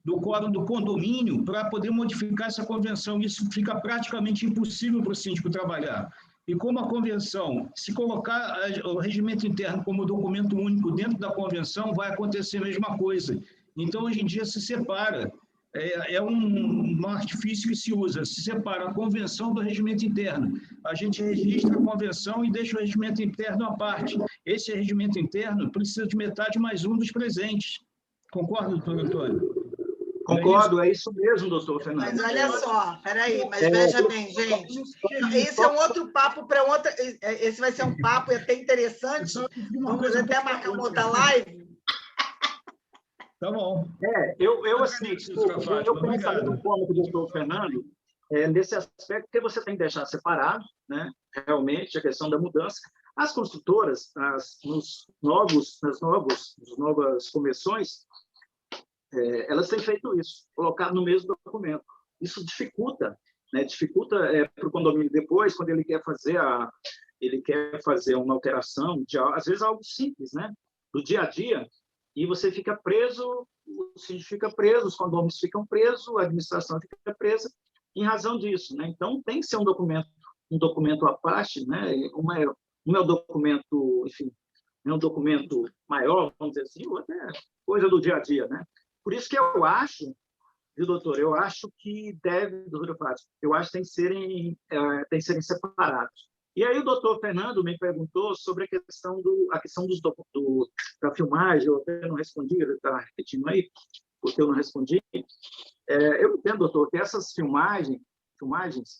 do quórum do condomínio para poder modificar essa convenção. Isso fica praticamente impossível para o síndico trabalhar. E como a convenção, se colocar o regimento interno como documento único dentro da convenção, vai acontecer a mesma coisa. Então, hoje em dia, se separa. É um artifício que se usa. Se separa a convenção do regimento interno. A gente registra a convenção e deixa o regimento interno à parte. Esse regimento interno precisa de metade mais um dos presentes. Concorda, doutor Antônio? Concordo, é isso mesmo, doutor Fernando. Mas olha só, peraí, mas veja bem, gente, esse é um outro papo para outra. Esse vai ser um papo até interessante. Vamos até marcar uma outra live. Tá bom. Eu pensaria no ponto do doutor Fernando, nesse aspecto, porque você tem que deixar separado, né, realmente, a questão da mudança. As construtoras, nas novas convenções, elas têm feito isso, colocado no mesmo documento. Isso dificulta, né? Para o condomínio depois, quando ele quer fazer uma alteração, às vezes algo simples, né? Do dia a dia, e você fica preso, o síndico fica preso, os condôminos ficam presos, a administração fica presa em razão disso, né? Então, tem que ser um documento à parte, né? Um é o documento, enfim, é um documento maior, vamos dizer assim, ou até coisa do dia a dia, né? Por isso que eu acho, viu, doutor, eu acho que doutora Fátima, eu acho que tem que serem separados. E aí o doutor Fernando me perguntou sobre a questão da filmagem, eu até não respondi, ele está repetindo aí, porque eu não respondi. Eu entendo, doutor, que essas filmagens,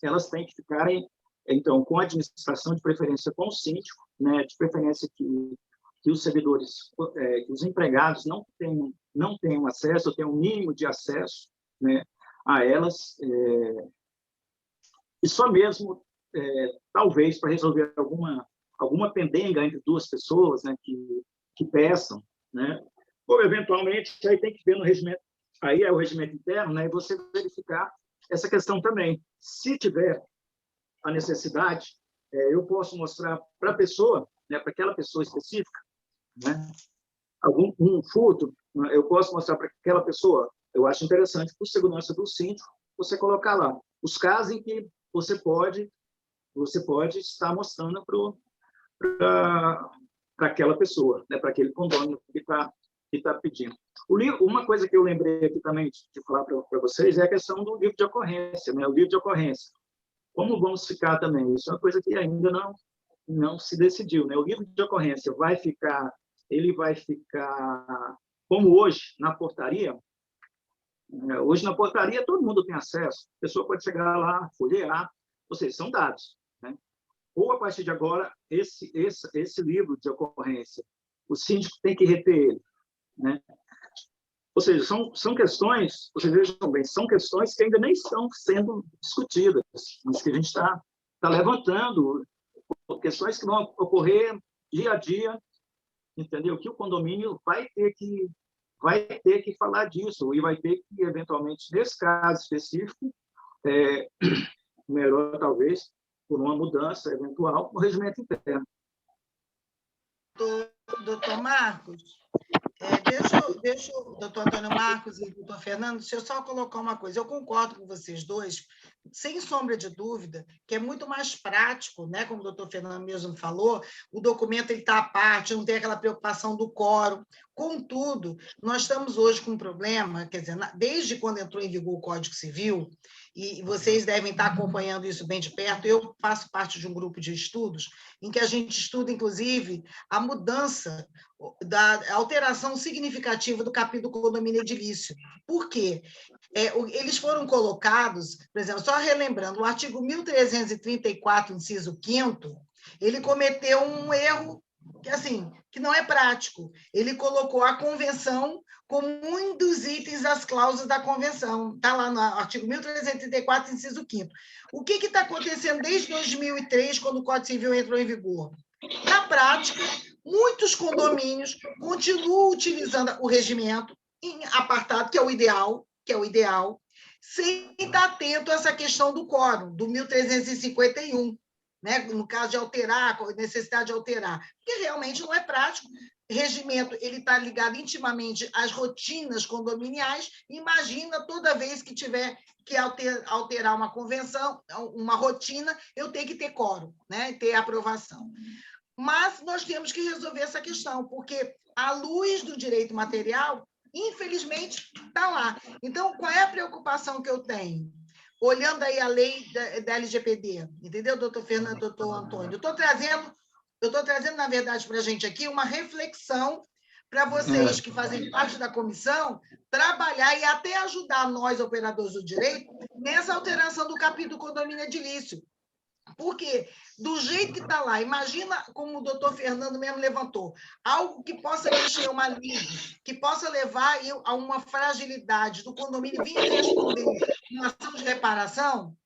elas têm que ficarem, então, com a administração, de preferência com o síndico, né, de preferência que que os servidores, que os empregados não tenham acesso, tenham um mínimo de acesso, né, a elas, e só mesmo, talvez, para resolver alguma pendenga entre duas pessoas, né, que peçam, né, ou, eventualmente, aí tem que ver no regimento, aí é o regimento interno, né, e você verificar essa questão também. Se tiver a necessidade, eu posso mostrar para a pessoa, né, para aquela pessoa específica, né, um furto, eu posso mostrar para aquela pessoa. Eu acho interessante, por segurança do síndico, você colocar lá os casos em que você pode estar mostrando para aquela pessoa, né, para aquele condomínio que está pedindo. Uma coisa que eu lembrei aqui também de falar para vocês é a questão do livro de ocorrência, né, o livro de ocorrência. Como vamos ficar também? Isso é uma coisa que ainda não se decidiu, né? O livro de ocorrência ele vai ficar como hoje na portaria. Hoje na portaria todo mundo tem acesso, a pessoa pode chegar lá, folhear, ou seja, são dados, né? Ou a partir de agora esse livro de ocorrência, o síndico tem que reter ele, né? Ou seja, são questões, vocês vejam bem, são questões que ainda nem estão sendo discutidas, mas que a gente está levantando, questões que vão ocorrer dia a dia, entendeu? Que o condomínio vai ter que falar disso, e vai ter que, eventualmente, nesse caso específico, melhor, talvez, por uma mudança eventual no regimento interno. Doutor Marcos, deixa o doutor Antônio Marcos e o doutor Fernando, deixa eu só colocar uma coisa. Eu concordo com vocês dois, sem sombra de dúvida, que é muito mais prático, né? Como o doutor Fernando mesmo falou, o documento está à parte, não tem aquela preocupação do quórum. Contudo, nós estamos hoje com um problema, quer dizer, desde quando entrou em vigor o Código Civil, e vocês devem estar acompanhando isso bem de perto, eu faço parte de um grupo de estudos em que a gente estuda, inclusive, a mudança da alteração significativa do capítulo do condomínio edilício. Por quê? Eles foram colocados, por exemplo, só relembrando, o artigo 1334, inciso 5º, ele cometeu um erro que não é prático. Ele colocou a convenção como um dos itens das cláusulas da convenção. Está lá no artigo 1334, inciso 5º. O que está acontecendo desde 2003, quando o Código Civil entrou em vigor? Na prática, muitos condomínios continuam utilizando o regimento em apartado, que é o ideal, sem estar atento a essa questão do quórum, do 1351, né? No caso de alterar, a necessidade de alterar, porque realmente não é prático. Regimento ele está ligado intimamente às rotinas condominiais. Imagina toda vez que tiver que alterar uma convenção, uma rotina, eu tenho que ter quórum, né? Ter aprovação. Mas nós temos que resolver essa questão, porque à luz do direito material, infelizmente, está lá. Então, qual é a preocupação que eu tenho? Olhando aí a lei da LGPD, entendeu, doutor Fernando, doutor Antônio? Eu estou trazendo, na verdade, para a gente aqui uma reflexão para vocês que fazem parte da comissão trabalhar e até ajudar nós, operadores do direito, nessa alteração do capítulo do condomínio edilício. Porque, do jeito que está lá, imagina como o doutor Fernando mesmo levantou, algo que possa mexer uma liga, que possa levar a uma fragilidade do condomínio vir responder uma ação de reparação,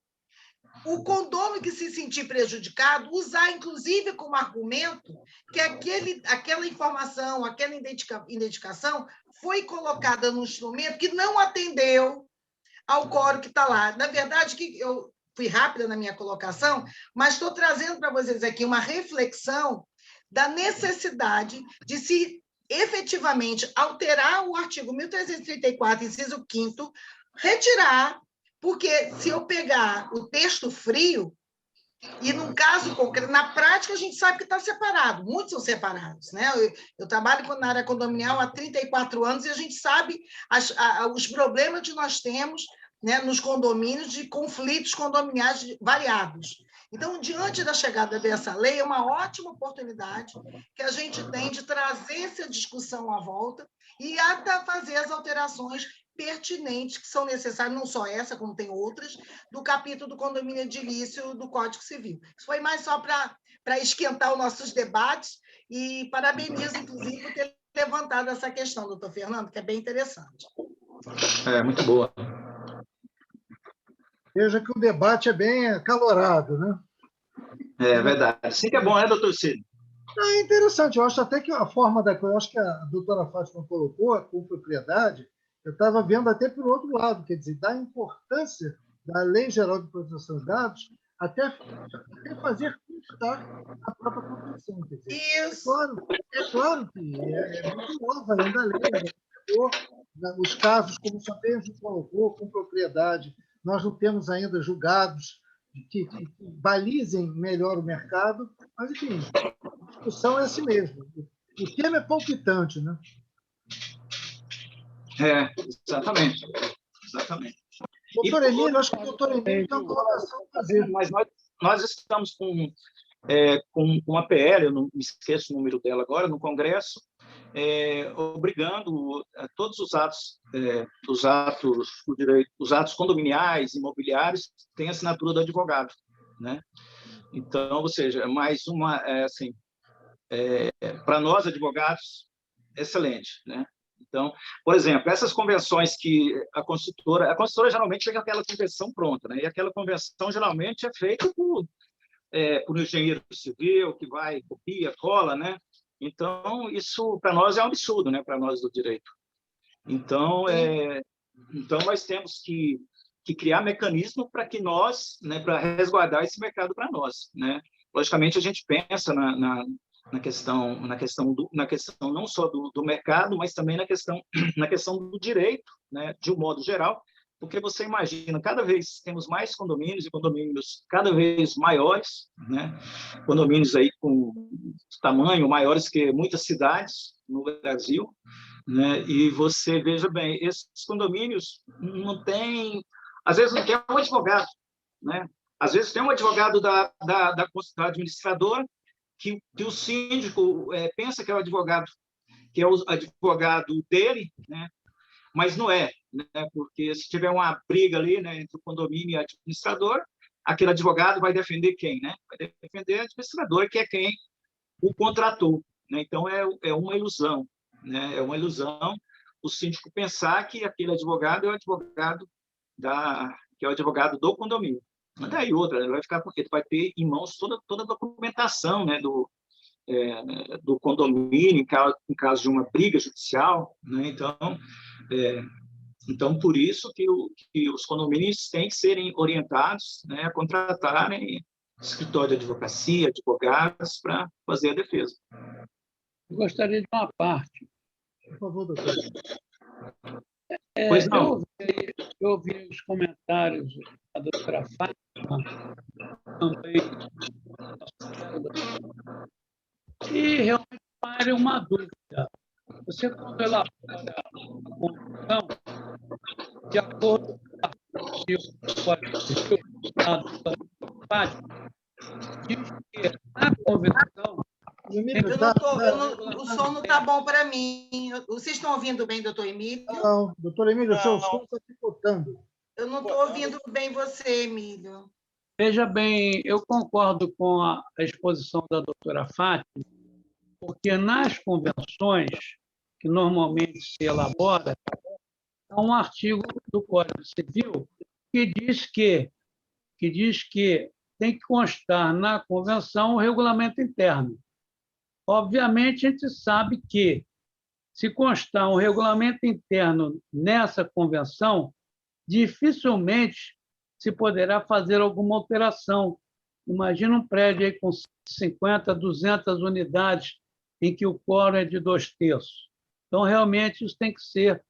o condômino que se sentir prejudicado, usar, inclusive, como argumento que aquela informação, aquela identificação foi colocada num instrumento que não atendeu ao quórum que está lá. Na verdade, que eu fui rápida na minha colocação, mas estou trazendo para vocês aqui uma reflexão da necessidade de se efetivamente alterar o artigo 1334, inciso 5º, retirar, porque se eu pegar o texto frio, e num caso concreto, na prática a gente sabe que está separado, muitos são separados, né? Eu trabalho na área condominial há 34 anos e a gente sabe os problemas que nós temos, né, nos condomínios, de conflitos condominiais variados. Então, diante da chegada dessa lei, é uma ótima oportunidade que a gente tem de trazer essa discussão à volta e até fazer as alterações pertinentes que são necessárias, não só essa, como tem outras, do capítulo do condomínio edilício do Código Civil. Isso foi mais só para esquentar os nossos debates E parabenizo, inclusive, por ter levantado essa questão, doutor Fernando, que é bem interessante. Muito boa. Veja que o debate é bem acalorado, né? É verdade. Assim que é bom, né, doutor Cid? É interessante, eu acho até que a forma da coisa, eu acho que a doutora Fátima colocou, com propriedade, eu estava vendo até pelo outro lado, quer dizer, da importância da Lei Geral de Proteção de Dados até fazer constar a própria Constituição. Quer dizer, Isso. é claro que é muito nova ainda a lei, os casos, como só mesmo colocou, com propriedade, nós não temos ainda julgados que balizem melhor o mercado, mas, enfim, a discussão é assim mesmo. O tema é palpitante, né? Exatamente. Doutor Emílio, acho que o doutor Emílio tem uma colocação a fazer. Mas nós estamos com uma PL, eu não me esqueço o número dela agora, no Congresso, obrigando todos os atos condominiais, imobiliários, têm assinatura do advogado, né? Então, ou seja, mais uma, para nós advogados, excelente, né? Então, por exemplo, essas convenções que a consultora geralmente chega aquela convenção pronta, né? E aquela convenção geralmente é feita por engenheiro civil, que vai, copia, cola, né? Então, isso para nós é um absurdo, né? Para nós do direito. Então, nós temos que criar mecanismo para que nós, né, para resguardar esse mercado para nós, né? Logicamente, a gente pensa na questão não só do mercado, mas também na questão do direito, né, de um modo geral, porque você imagina, cada vez temos mais condomínios e condomínios cada vez maiores, né, condomínios aí com tamanho maiores que muitas cidades no Brasil, né, e você veja bem, esses condomínios não têm, às vezes não tem um advogado, né, às vezes tem um advogado da administradora, que o síndico pensa que é o advogado dele, né? Mas não é, né? Porque se tiver uma briga ali, né, entre o condomínio e o administrador, aquele advogado vai defender quem, né? Vai defender o administrador, que é quem o contratou, né? Então é uma ilusão, né? É uma ilusão o síndico pensar que aquele advogado é o advogado do condomínio. Mas daí outra, ele vai ficar porque vai ter em mãos toda a documentação, né, do condomínio em caso de uma briga judicial, né? Então por isso que os condomínios têm que serem orientados, né, a contratarem escritório de advocacia, advogados para fazer a defesa. Eu gostaria de uma parte. Por favor, doutor. Pois não. Eu ouvi os comentários da doutora Fátima, também, e realmente pare uma dúvida. Você, quando elabora a convenção, de acordo com o Código Civil, da doutora Fátima, diz que a convenção... O som não está bom para mim. Vocês estão ouvindo bem, doutor Emílio? Não, doutor Emílio, o seu som está picotando. Eu não estou ouvindo bem você, Emílio. Veja bem, eu concordo com a exposição da doutora Fátima, porque nas convenções que normalmente se elabora, há um artigo do Código Civil que diz que tem que constar na convenção o regulamento interno. Obviamente, a gente sabe que, se constar um regulamento interno nessa convenção, dificilmente se poderá fazer alguma alteração. Imagina um prédio aí com 50, 200 unidades, em que o quórum é de 2/3. Então, realmente, isso tem que ser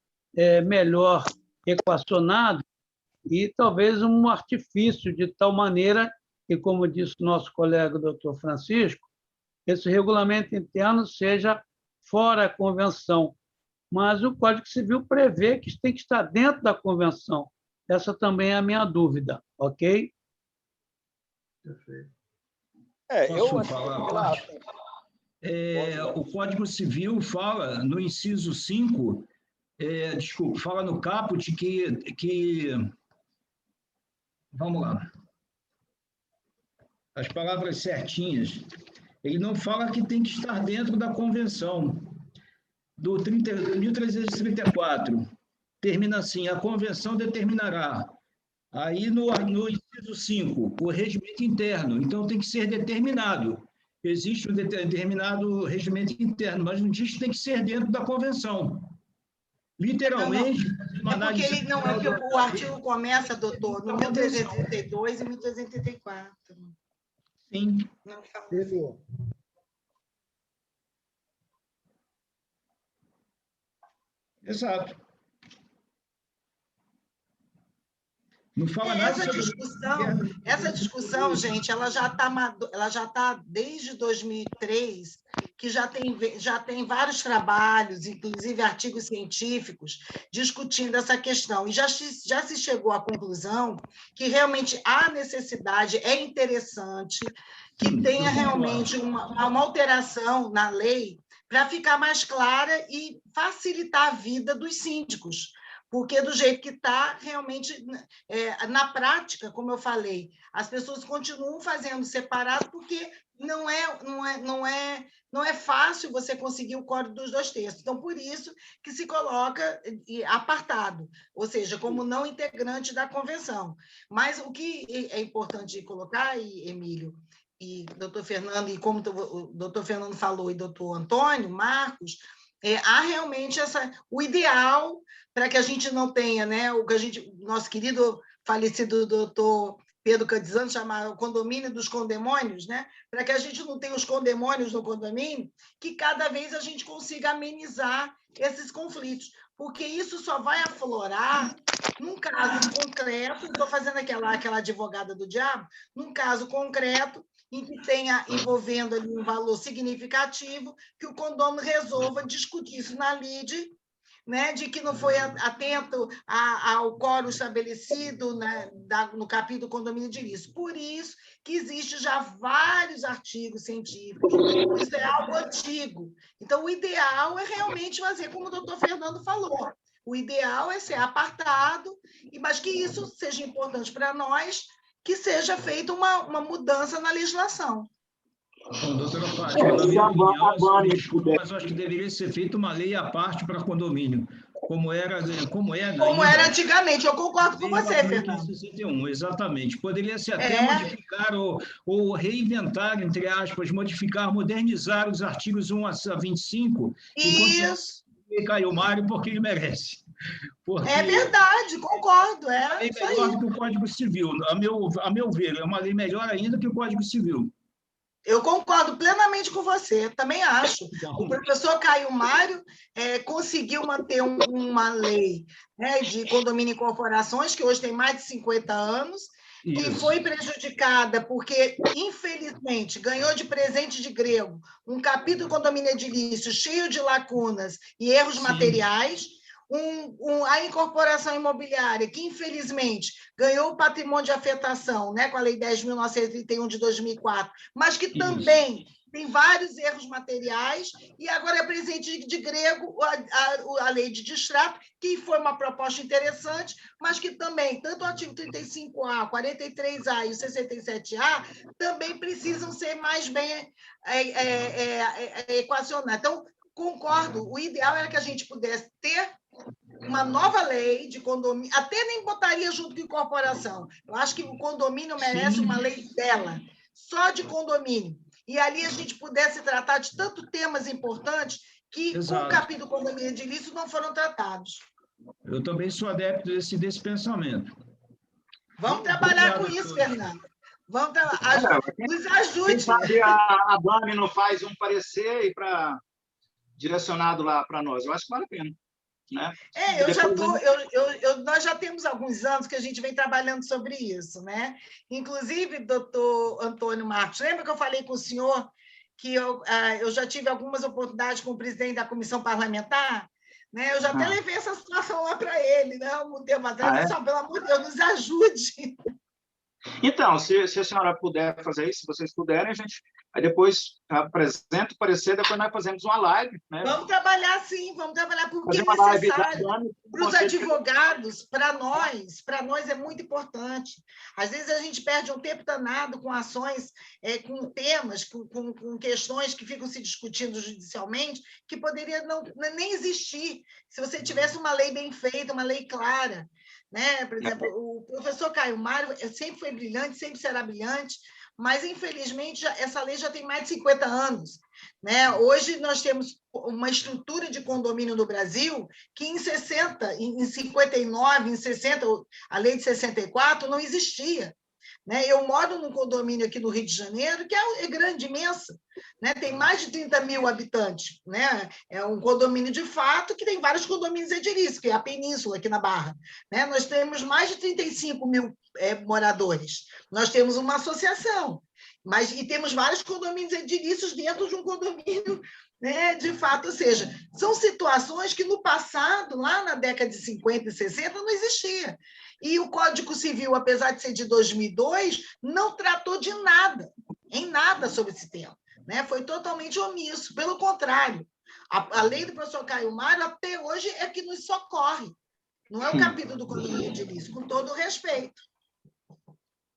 melhor equacionado e talvez um artifício de tal maneira que, como disse o nosso colega doutor Francisco, esse regulamento interno seja fora a convenção. Mas o Código Civil prevê que tem que estar dentro da convenção. Essa também é a minha dúvida, ok? Perfeito. Posso falar? O Código Civil fala, no inciso 5, fala no caput que... Vamos lá. As palavras certinhas. Ele não fala que tem que estar dentro da convenção do 1334. Termina assim: a convenção determinará. Aí, no inciso 5, o regimento interno. Então, tem que ser determinado. Existe um determinado regimento interno, mas não diz que tem que ser dentro da convenção. Literalmente, é porque o artigo começa, doutor, no 1332 e 1334. Sim. Não fala. Exato. Não fala nada sobre essa discussão, gente, ela já tá desde 2003, que já tem vários trabalhos, inclusive artigos científicos, discutindo essa questão. E já se chegou à conclusão que realmente há necessidade, é interessante que tenha realmente uma alteração na lei para ficar mais clara e facilitar a vida dos síndicos. Porque, do jeito que está, realmente, na prática, como eu falei, as pessoas continuam fazendo separado, porque não é fácil você conseguir o código dos 2/3. Então, por isso que se coloca apartado, ou seja, como não integrante da convenção. Mas o que é importante colocar, Emílio, e doutor Fernando, e como o doutor Fernando falou, e doutor Antônio, Marcos, há realmente o ideal para que a gente não tenha, né, nosso querido falecido doutor Pedro Cadizano chamava o condomínio dos condemônios, né, para que a gente não tenha os condemônios no condomínio, que cada vez a gente consiga amenizar esses conflitos, porque isso só vai aflorar num caso concreto, estou fazendo aquela advogada do diabo, num caso concreto, em que tenha envolvendo ali um valor significativo, que o condômino resolva discutir isso na lide, né, de que não foi atento ao quórum estabelecido, né, no capítulo do condomínio edilício. Por isso que existe já vários artigos científicos. Isso é algo antigo. Então, o ideal é realmente fazer como o doutor Fernando falou. O ideal é ser apartado, mas que isso seja importante para nós, que seja feita uma mudança na legislação. Bom, doutora Fátima, na minha opinião, desculpa, mas eu acho que deveria ser feita uma lei à parte para condomínio, como era antigamente. Eu concordo com você, Fernando. 1961, exatamente. Poderia ser até modificar ou reinventar, entre aspas, modificar, modernizar os artigos 1 a 25 Isso. E Caio Mário, porque ele merece. Porque é verdade, concordo. É lei melhor do que o Código Civil. A meu ver, é uma lei melhor ainda que o Código Civil. Eu concordo plenamente com você, também acho. O professor Caio Mário conseguiu manter uma lei, né, de condomínio e corporações, que hoje tem mais de 50 anos, que foi prejudicada porque, infelizmente, ganhou de presente de grego um capítulo condomínio edilício cheio de lacunas e erros materiais, a incorporação imobiliária, que, infelizmente, ganhou o patrimônio de afetação, né, com a Lei 10.931 de 2004, mas que também tem vários erros materiais, e agora é presente de grego a Lei de Distrato, que foi uma proposta interessante, mas que também, tanto o artigo 35A, 43A e o 67A, também precisam ser mais bem equacionados. Então, concordo, o ideal era que a gente pudesse ter uma nova lei de condomínio, até nem botaria junto com incorporação. Eu acho que o condomínio merece uma lei dela, só de condomínio. E ali a gente pudesse tratar de tantos temas importantes que, com o capítulo do condomínio edilício, não foram tratados. Eu também sou adepto desse pensamento. Vamos trabalhar com isso, Fernando. Vamos trabalhar. Nos ajude. Quem sabe a BAME não faz um parecer direcionado lá para nós. Eu acho que vale a pena. Né? Nós já temos alguns anos que a gente vem trabalhando sobre isso, né? Inclusive, doutor Antônio Marcos, lembra que eu falei com o senhor que eu já tive algumas oportunidades com o presidente da comissão parlamentar? Né? Eu já até levei essa situação lá para ele, né? Um tempo atrás, pelo amor de Deus, nos ajude. Então, se a senhora puder fazer isso, se vocês puderem, a gente aí depois apresenta o parecer, depois nós fazemos uma live, né? Vamos trabalhar sim, vamos trabalhar porque Fazer é uma live necessário. da Para os advogados, para nós é muito importante. Às vezes a gente perde um tempo danado com ações, com temas, com questões que ficam se discutindo judicialmente, que poderia nem existir se você tivesse uma lei bem feita, uma lei clara. Né? Por exemplo, o professor Caio Mário sempre foi brilhante, sempre será brilhante, mas, infelizmente, essa lei já tem mais de 50 anos. Né? Hoje, nós temos uma estrutura de condomínio no Brasil que, em 60, em 59, em 60, a lei de 64, não existia. Né? Eu moro num condomínio aqui no Rio de Janeiro, que é grande, imenso, né? Tem mais de 30 mil habitantes. Né? É um condomínio de fato que tem vários condomínios edilícios, que é a Península, aqui na Barra. Né? Nós temos mais de 35 mil moradores. Nós temos uma associação, e temos vários condomínios edilícios dentro de um condomínio, né, de fato, ou seja, são situações que no passado, lá na década de 50 e 60, não existia. E o Código Civil, apesar de ser de 2002, não tratou de nada, em nada sobre esse tema. Né? Foi totalmente omisso, pelo contrário. A lei do professor Caio Mário, até hoje, é que nos socorre. Não é o capítulo do condomínio edilício, com todo o respeito.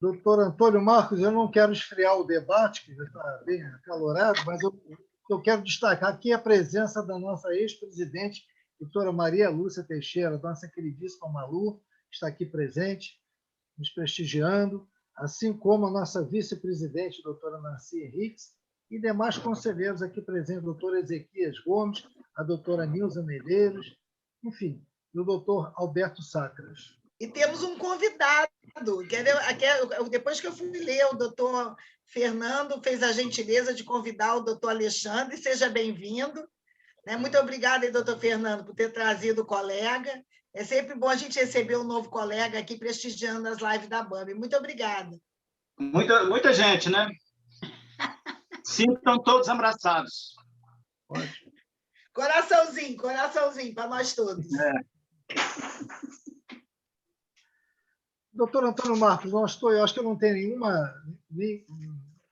Doutor Antônio Marcos, eu não quero esfriar o debate, que já está bem acalorado, mas eu quero destacar aqui a presença da nossa ex-presidente, doutora Maria Lúcia Teixeira, nossa queridíssima Malu, está aqui presente, nos prestigiando, assim como a nossa vice-presidente, doutora Nancy Henriques, e demais conselheiros aqui presentes, o doutor Ezequias Gomes, a doutora Nilza Medeiros, enfim, e o doutor Alberto Sacras. E temos um convidado. Depois que eu fui ler, o doutor Fernando fez a gentileza de convidar o doutor Alexandre. Seja bem-vindo. Muito obrigada, doutor Fernando, por ter trazido o colega. É sempre bom a gente receber um novo colega aqui prestigiando as lives da BAME. Muito obrigada. Muita gente, né? Sintam todos abraçados. Coraçãozinho para nós todos. Doutor Antônio Marcos, eu acho que eu não tenho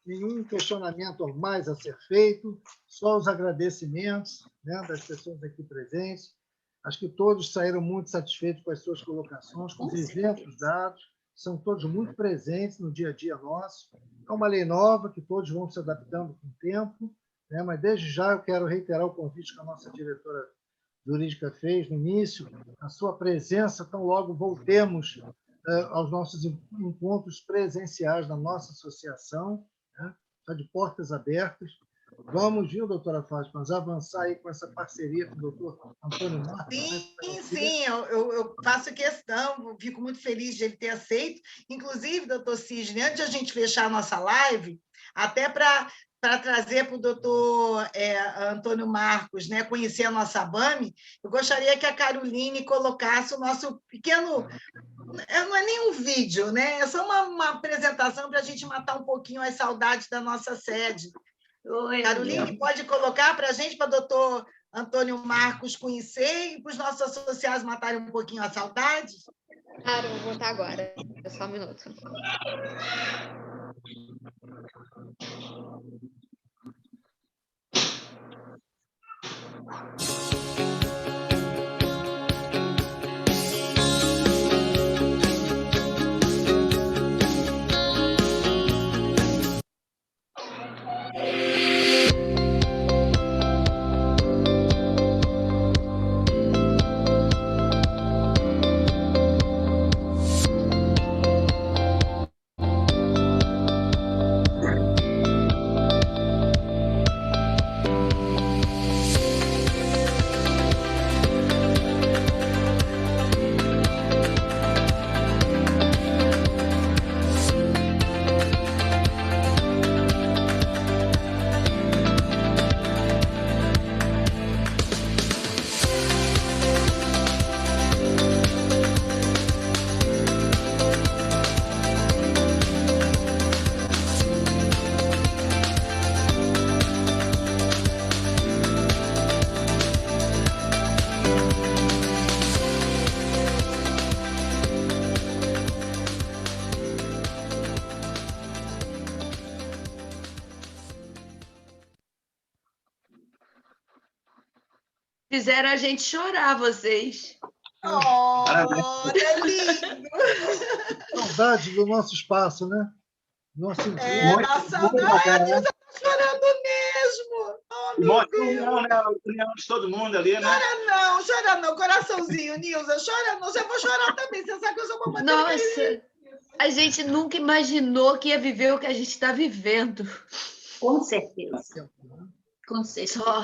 nenhum questionamento mais a ser feito, só os agradecimentos, né, das pessoas aqui presentes. Acho que todos saíram muito satisfeitos com as suas colocações, com os exemplos dados, são todos muito presentes no dia a dia nosso. É uma lei nova que todos vão se adaptando com o tempo, né, mas desde já eu quero reiterar o convite que a nossa diretora jurídica fez no início, a sua presença, tão logo voltemos aos nossos encontros presenciais da nossa associação, né? Está de portas abertas. Vamos, viu, doutora Fátima, avançar aí com essa parceria com o doutor Antônio Marcos? Sim, eu faço questão, fico muito feliz de ele ter aceito. Inclusive, doutor Cisne, antes de a gente fechar a nossa live, até para trazer para o doutor Antônio Marcos, né, conhecer a nossa BAME, eu gostaria que a Caroline colocasse o nosso pequeno... Não é nem um vídeo, né? É só uma apresentação para a gente matar um pouquinho as saudades da nossa sede. Caroline, pode colocar para a gente, para o doutor Antônio Marcos conhecer e para os nossos associados matarem um pouquinho a saudade? Claro, vou botar agora. Só um minuto. Fizeram a gente chorar, vocês. Oh, é lindo! Saudade do nosso espaço, né? Nosso dá saudade. A Nilza está chorando mesmo. Oh, mostra a união de todo mundo ali, né? Chora não. Coraçãozinho, Nilza. Chora não. Eu vou chorar também. Você sabe que eu sou uma matéria. Nossa, a gente nunca imaginou que ia viver o que a gente está vivendo. Com certeza. Com certeza.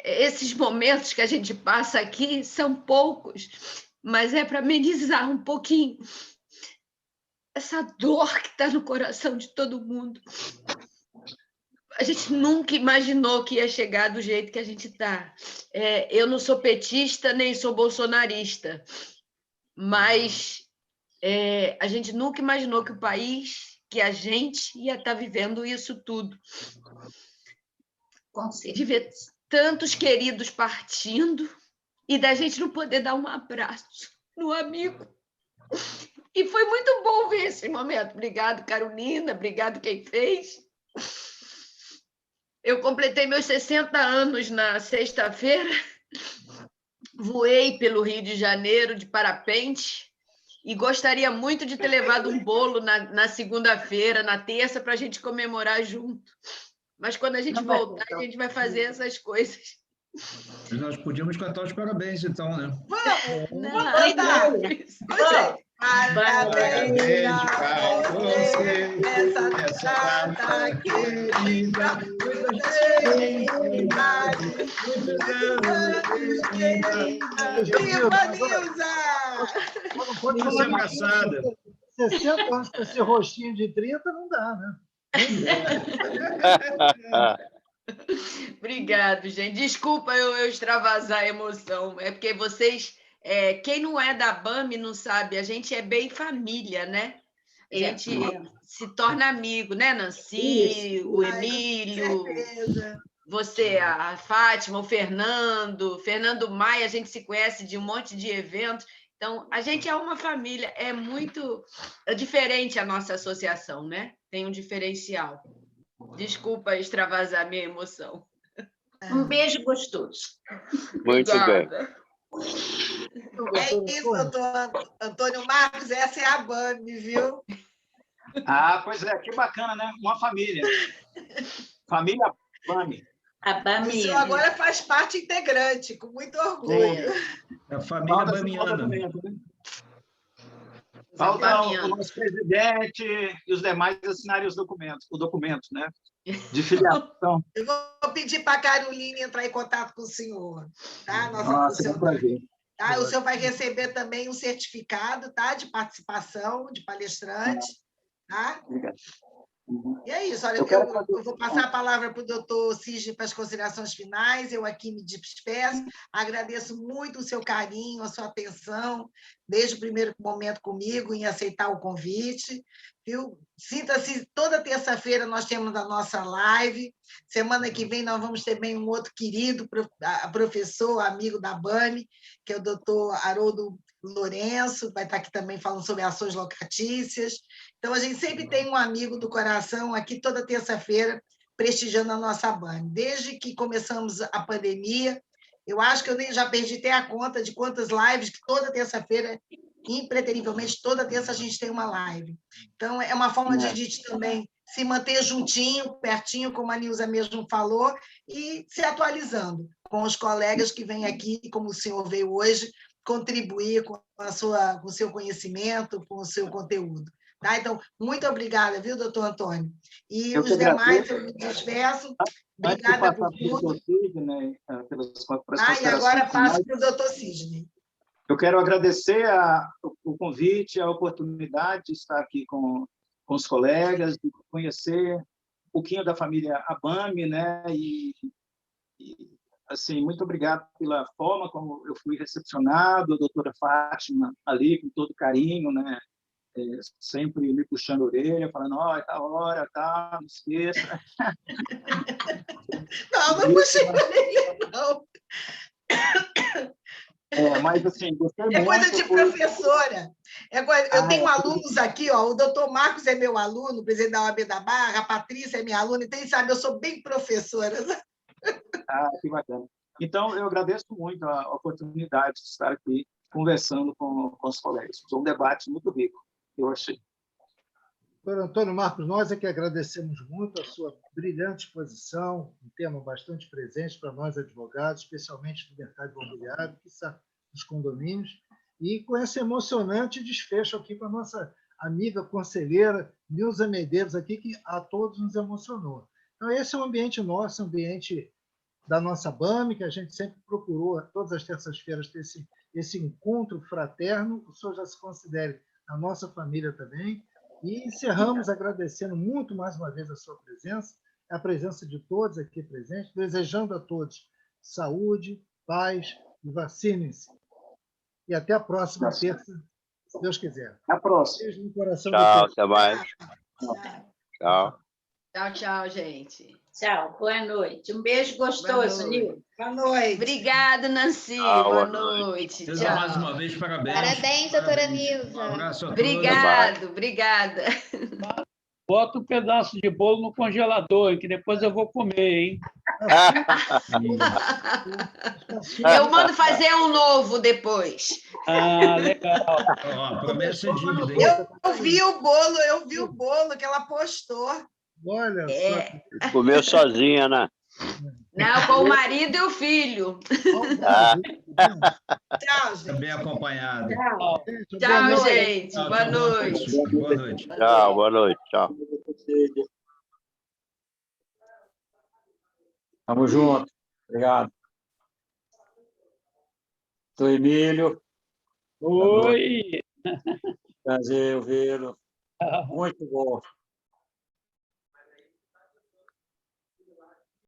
Esses momentos que a gente passa aqui são poucos, mas é para amenizar um pouquinho essa dor que está no coração de todo mundo. A gente nunca imaginou que ia chegar do jeito que a gente está. Eu não sou petista nem sou bolsonarista, mas a gente nunca imaginou que o país, que a gente ia estar vivendo isso tudo. De ver tantos queridos partindo e da gente não poder dar um abraço no amigo. E foi muito bom ver esse momento. Obrigado, Carolina. Obrigado quem fez. Eu completei meus 60 anos na sexta-feira. Voei pelo Rio de Janeiro de parapente e gostaria muito de ter levado um bolo na segunda-feira, na terça, para a gente comemorar junto. Mas quando a gente voltar, a gente vai fazer essas coisas. Nós podíamos cantar os parabéns, então, né? Vamos cantar! Parabéns para você, essa data querida, Viva, Nilza! Você é engraçada. 60 anos com esse rostinho de 30 não dá, né? Obrigado, gente. Desculpa eu extravasar a emoção. É porque vocês... quem não é da BAME não sabe, a gente é bem família, né? A gente se torna amigo, né, Nancy, o Emílio, você, a Fátima, o Fernando Maia, a gente se conhece de um monte de eventos. Então, a gente é uma família, é muito diferente a nossa associação, né? Tem um diferencial. Desculpa extravasar minha emoção. Um beijo gostoso. Muito bem. É isso, doutor Antônio Marcos, essa é a BAME, viu? Pois é, que bacana, né? Uma família. Família BAME. A BAME. O senhor agora faz parte integrante, com muito orgulho. A família bamiana. Falta o nosso presidente e os demais assinarem o documento, né? De filiação. Eu vou pedir para a Carolina entrar em contato com o senhor. Tá? Nossa, é um prazer. Tá? O senhor vai receber também um certificado, tá? De participação, de palestrante. Tá? Obrigado. E é isso. Olha, eu vou passar a palavra para o doutor Sidney para as considerações finais. Eu aqui me despeço. Agradeço muito o seu carinho, a sua atenção, desde o primeiro momento comigo, em aceitar o convite. Viu? Sinta-se, toda terça-feira nós temos a nossa live. Semana que vem nós vamos ter bem um outro querido professor, amigo da BAME, que é o doutor Haroldo Lourenço, vai estar aqui também falando sobre ações locatícias. Então, a gente sempre tem um amigo do coração aqui toda terça-feira prestigiando a nossa BAME. Desde que começamos a pandemia, eu acho que eu já perdi até a conta de quantas lives, que toda terça-feira, impreterivelmente, toda terça a gente tem uma live. Então, é uma forma de a gente também se manter juntinho, pertinho, como a Nilza mesmo falou, e se atualizando com os colegas que vêm aqui, como o senhor veio hoje, contribuir com o seu conhecimento, com o seu conteúdo. Tá? Então, muito obrigada, viu, doutor Antônio? E os demais, eu me despeço. Obrigada por tudo. Sidney, e agora passo para o doutor Sidney. Eu quero agradecer o convite, a oportunidade de estar aqui com os colegas, de conhecer um pouquinho da família ABAME, né? E assim, muito obrigado pela forma como eu fui recepcionado, a doutora Fátima ali, com todo carinho, né? Sempre me puxando a orelha, falando, tá hora, tá, não esqueça. Não puxei a orelha, não. Mas, assim, gostei muito. É coisa de professora. Eu tenho alunos aqui, o doutor Marcos é meu aluno, presidente da OAB da Barra, a Patrícia é minha aluna, então, sabe, eu sou bem professora. Que bacana. Então, eu agradeço muito a oportunidade de estar aqui conversando com os colegas. Foi um debate muito rico, eu achei. Doutor Antônio Marcos, nós é que agradecemos muito a sua brilhante exposição, um tema bastante presente para nós advogados, especialmente do mercado imobiliário, que está nos condomínios, e com esse emocionante desfecho aqui com a nossa amiga conselheira Nilza Medeiros, aqui, que a todos nos emocionou. Então, esse é um ambiente nosso, um ambiente da nossa BAME, que a gente sempre procurou, todas as terças-feiras, ter esse encontro fraterno, o senhor já se considere a nossa família também. E encerramos agradecendo muito mais uma vez a sua presença, a presença de todos aqui presentes, desejando a todos saúde, paz e vacinem-se. E até a próxima terça, se Deus quiser. Até a próxima. Beijo no coração de Tchau, todos. até mais. Tchau. Tchau, tchau, gente. Tchau, boa noite. Um beijo gostoso, Nil. Boa noite. Obrigada, Nancy. Tchau, boa boa noite. Nilza, Tchau. mais uma vez, parabéns. Parabéns, doutora Parabéns. Nilza. Um abraço a todos. Obrigada. Bota um pedaço de bolo no congelador, que depois eu vou comer, hein? Eu mando fazer um novo depois. Legal. Ó, promessa é dívida, hein? Eu vi o bolo que ela postou. Olha só. Comeu sozinha, né? Não, com o marido e o filho. Tchau, gente. Também acompanhado. Tchau, gente. Tchau, Boa tchau, noite. Boa noite. Tchau, boa noite. Tchau. Tamo junto. Obrigado. Sou Emílio. Oi. Prazer ouvi-lo. Muito bom.